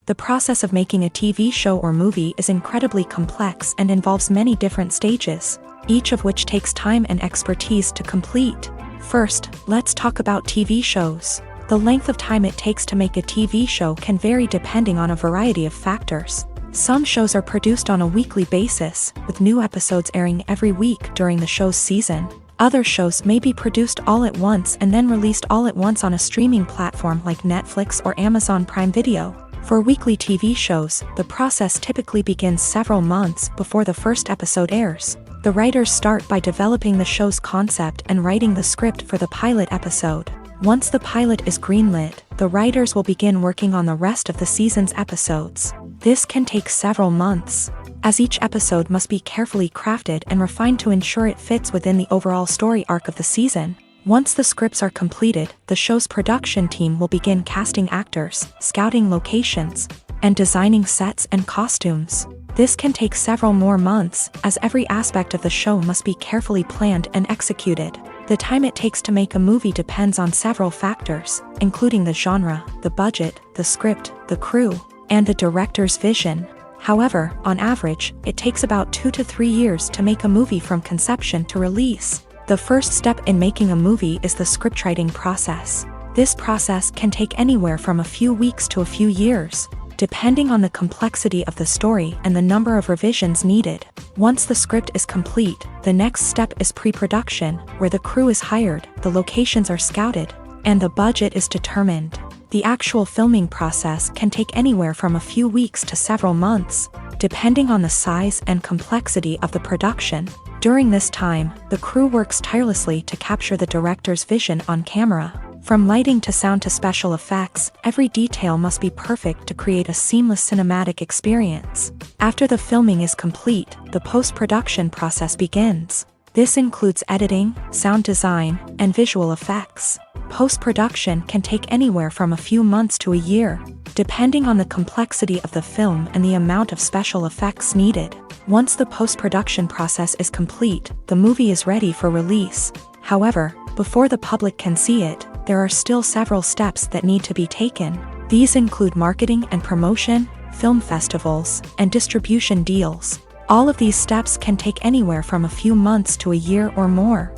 The process of making a TV show or movie is incredibly complex and involves many different stages, each of which takes time and expertise to complete. First, let's talk about TV shows. The length of time it takes to make a TV show can vary depending on a variety of factors. Some shows are produced on a weekly basis, with new episodes airing every week during the show's season. Other shows may be produced all at once and then released all at once on a streaming platform like Netflix or Amazon Prime Video. For weekly TV shows, the process typically begins several months before the first episode airs. The writers start by developing the show's concept and writing the script for the pilot episode. Once the pilot is greenlit, the writers will begin working on the rest of the season's episodes. This can take several months, as each episode must be carefully crafted and refined to ensure it fits within the overall story arc of the season. Once the scripts are completed, the show's production team will begin casting actors, scouting locations, and designing sets and costumes. This can take several more months, as every aspect of the show must be carefully planned and executed. The time it takes to make a movie depends on several factors, including the genre, the budget, the script, the crew, and the director's vision. However, on average, it takes about 2 to 3 years to make a movie from conception to release. The first step in making a movie is the scriptwriting process. This process can take anywhere from a few weeks to a few years, depending on the complexity of the story and the number of revisions needed. Once the script is complete, the next step is pre-production, where the crew is hired, the locations are scouted, and the budget is determined. The actual filming process can take anywhere from a few weeks to several months, depending on the size and complexity of the production. During this time, the crew works tirelessly to capture the director's vision on camera. From lighting to sound to special effects, every detail must be perfect to create a seamless cinematic experience. After the filming is complete, the post-production process begins. This includes editing, sound design, and visual effects. Post-production can take anywhere from a few months to a year, depending on the complexity of the film and the amount of special effects needed. Once the post-production process is complete, the movie is ready for release. However, before the public can see it, there are still several steps that need to be taken. These include marketing and promotion, film festivals, and distribution deals. All of these steps can take anywhere from a few months to a year or more.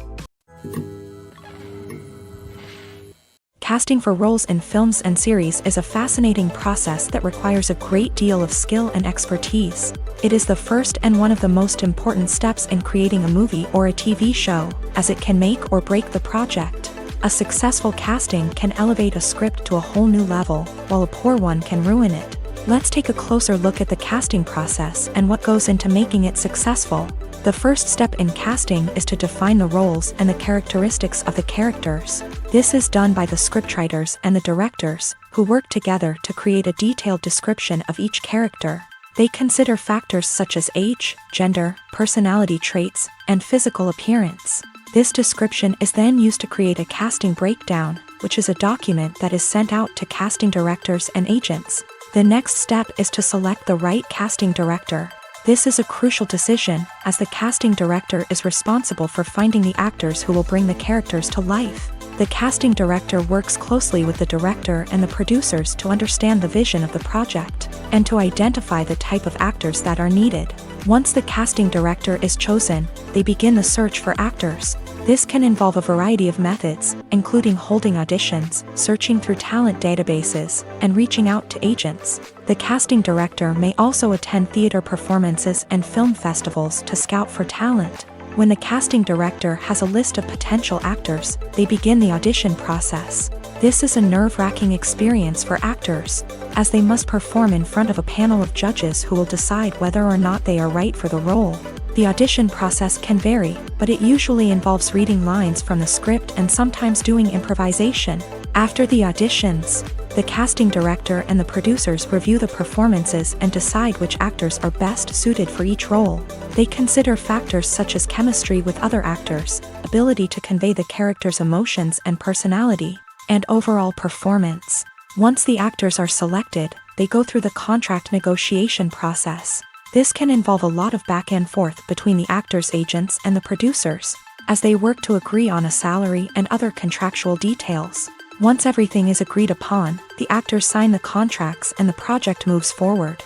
Casting for roles in films and series is a fascinating process that requires a great deal of skill and expertise. It is the first and one of the most important steps in creating a movie or a TV show, as it can make or break the project. A successful casting can elevate a script to a whole new level, while a poor one can ruin it. Let's take a closer look at the casting process and what goes into making it successful. The first step in casting is to define the roles and the characteristics of the characters. This is done by the scriptwriters and the directors, who work together to create a detailed description of each character. They consider factors such as age, gender, personality traits, and physical appearance. This description is then used to create a casting breakdown, which is a document that is sent out to casting directors and agents. The next step is to select the right casting director. This is a crucial decision, as the casting director is responsible for finding the actors who will bring the characters to life. The casting director works closely with the director and the producers to understand the vision of the project, and to identify the type of actors that are needed. Once the casting director is chosen, they begin the search for actors. This can involve a variety of methods, including holding auditions, searching through talent databases, and reaching out to agents. The casting director may also attend theater performances and film festivals to scout for talent. When the casting director has a list of potential actors, they begin the audition process. This is a nerve-wracking experience for actors, as they must perform in front of a panel of judges who will decide whether or not they are right for the role. The audition process can vary, but it usually involves reading lines from the script and sometimes doing improvisation. After the auditions, the casting director and the producers review the performances and decide which actors are best suited for each role. They consider factors such as chemistry with other actors, ability to convey the character's emotions and personality, and overall performance. Once the actors are selected, they go through the contract negotiation process. This can involve a lot of back and forth between the actors' agents and the producers, as they work to agree on a salary and other contractual details. Once everything is agreed upon, the actors sign the contracts and the project moves forward.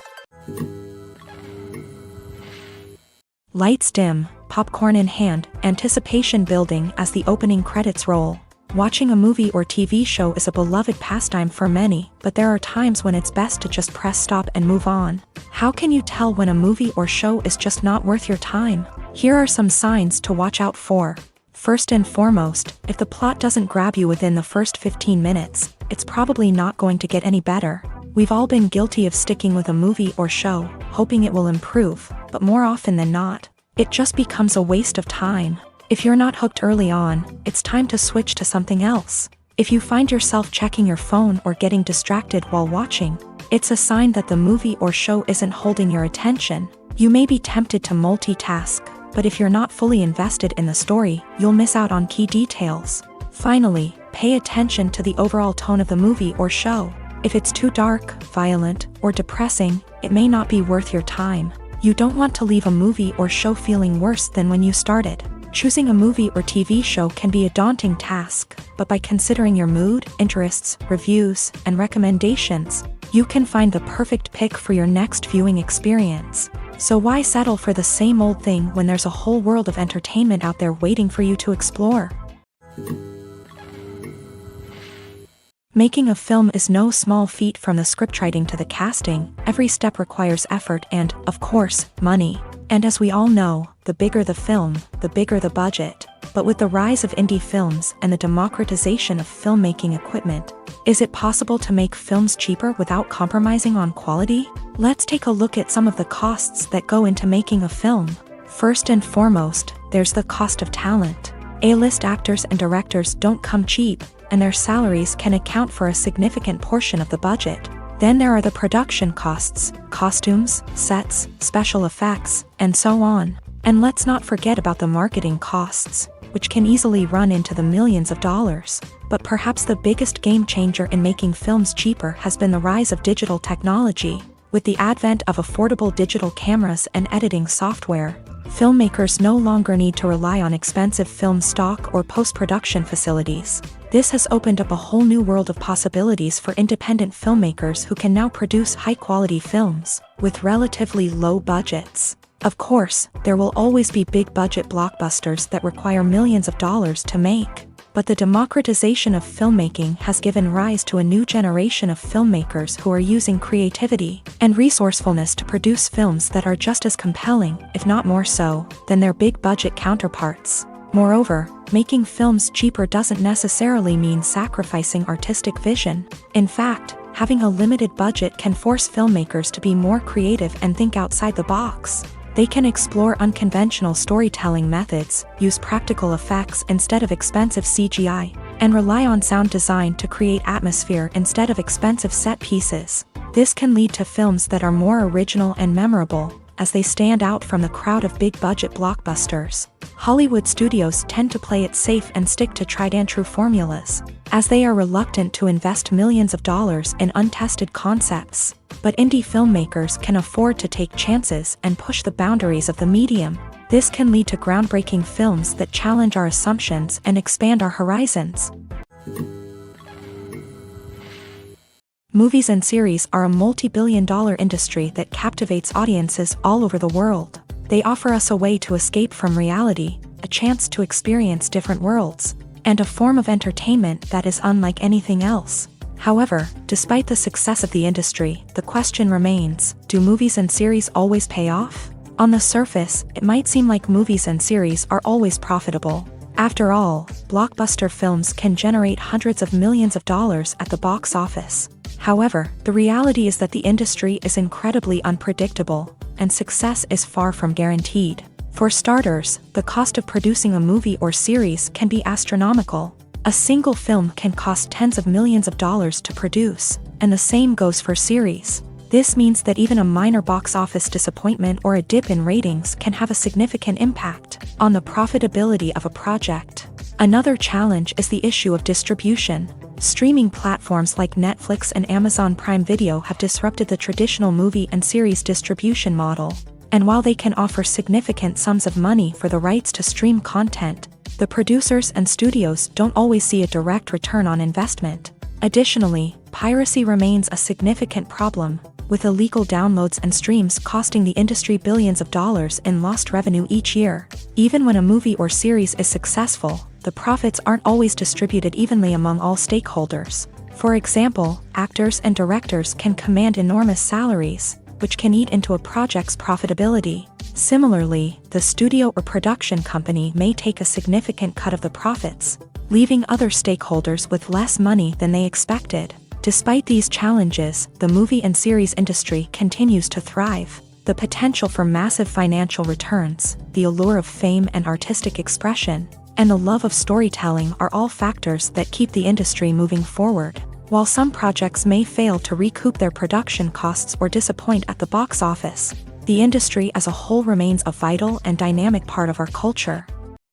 Lights dim, popcorn in hand, anticipation building as the opening credits roll. Watching a movie or TV show is a beloved pastime for many, but there are times when it's best to just press stop and move on. How can you tell when a movie or show is just not worth your time? Here are some signs to watch out for. First and foremost, if the plot doesn't grab you within the first 15 minutes, it's probably not going to get any better. We've all been guilty of sticking with a movie or show, hoping it will improve, but more often than not, it just becomes a waste of time. If you're not hooked early on, it's time to switch to something else. If you find yourself checking your phone or getting distracted while watching, it's a sign that the movie or show isn't holding your attention. You may be tempted to multitask, but if you're not fully invested in the story, you'll miss out on key details. Finally, pay attention to the overall tone of the movie or show. If it's too dark, violent, or depressing, it may not be worth your time. You don't want to leave a movie or show feeling worse than when you started. Choosing a movie or TV show can be a daunting task, but by considering your mood, interests, reviews, and recommendations, you can find the perfect pick for your next viewing experience. So why settle for the same old thing when there's a whole world of entertainment out there waiting for you to explore? Making a film is no small feat. From the scriptwriting to the casting, every step requires effort and, of course, money. And as we all know, the bigger the film, the bigger the budget. But with the rise of indie films and the democratization of filmmaking equipment, is it possible to make films cheaper without compromising on quality? Let's take a look at some of the costs that go into making a film. First and foremost, there's the cost of talent. A-list actors and directors don't come cheap, and their salaries can account for a significant portion of the budget. Then there are the production costs, costumes, sets, special effects, and so on. And let's not forget about the marketing costs, which can easily run into the millions of dollars. But perhaps the biggest game changer in making films cheaper has been the rise of digital technology. With the advent of affordable digital cameras and editing software, filmmakers no longer need to rely on expensive film stock or post-production facilities. This has opened up a whole new world of possibilities for independent filmmakers who can now produce high-quality films with relatively low budgets. Of course, there will always be big-budget blockbusters that require millions of dollars to make. But the democratization of filmmaking has given rise to a new generation of filmmakers who are using creativity and resourcefulness to produce films that are just as compelling, if not more so, than their big-budget counterparts. Moreover, making films cheaper doesn't necessarily mean sacrificing artistic vision. In fact, having a limited budget can force filmmakers to be more creative and think outside the box. They can explore unconventional storytelling methods, use practical effects instead of expensive CGI, and rely on sound design to create atmosphere instead of expensive set pieces. This can lead to films that are more original and memorable, as they stand out from the crowd of big-budget blockbusters. Hollywood studios tend to play it safe and stick to tried-and-true formulas, as they are reluctant to invest millions of dollars in untested concepts. But indie filmmakers can afford to take chances and push the boundaries of the medium. This can lead to groundbreaking films that challenge our assumptions and expand our horizons. Movies and series are a multi-billion-dollar industry that captivates audiences all over the world. They offer us a way to escape from reality, a chance to experience different worlds, and a form of entertainment that is unlike anything else. However, despite the success of the industry, the question remains, do movies and series always pay off? On the surface, it might seem like movies and series are always profitable. After all, blockbuster films can generate hundreds of millions of dollars at the box office. However, the reality is that the industry is incredibly unpredictable, and success is far from guaranteed. For starters, the cost of producing a movie or series can be astronomical. A single film can cost tens of millions of dollars to produce, and the same goes for series. This means that even a minor box office disappointment or a dip in ratings can have a significant impact on the profitability of a project. Another challenge is the issue of distribution. Streaming platforms like Netflix and Amazon Prime Video have disrupted the traditional movie and series distribution model. And while they can offer significant sums of money for the rights to stream content, the producers and studios don't always see a direct return on investment. Additionally, piracy remains a significant problem, with illegal downloads and streams costing the industry billions of dollars in lost revenue each year. Even when a movie or series is successful, the profits aren't always distributed evenly among all stakeholders. For example, actors and directors can command enormous salaries, which can eat into a project's profitability. Similarly, the studio or production company may take a significant cut of the profits, leaving other stakeholders with less money than they expected. Despite these challenges, the movie and series industry continues to thrive. The potential for massive financial returns, the allure of fame and artistic expression, and the love of storytelling are all factors that keep the industry moving forward. While some projects may fail to recoup their production costs or disappoint at the box office, the industry as a whole remains a vital and dynamic part of our culture.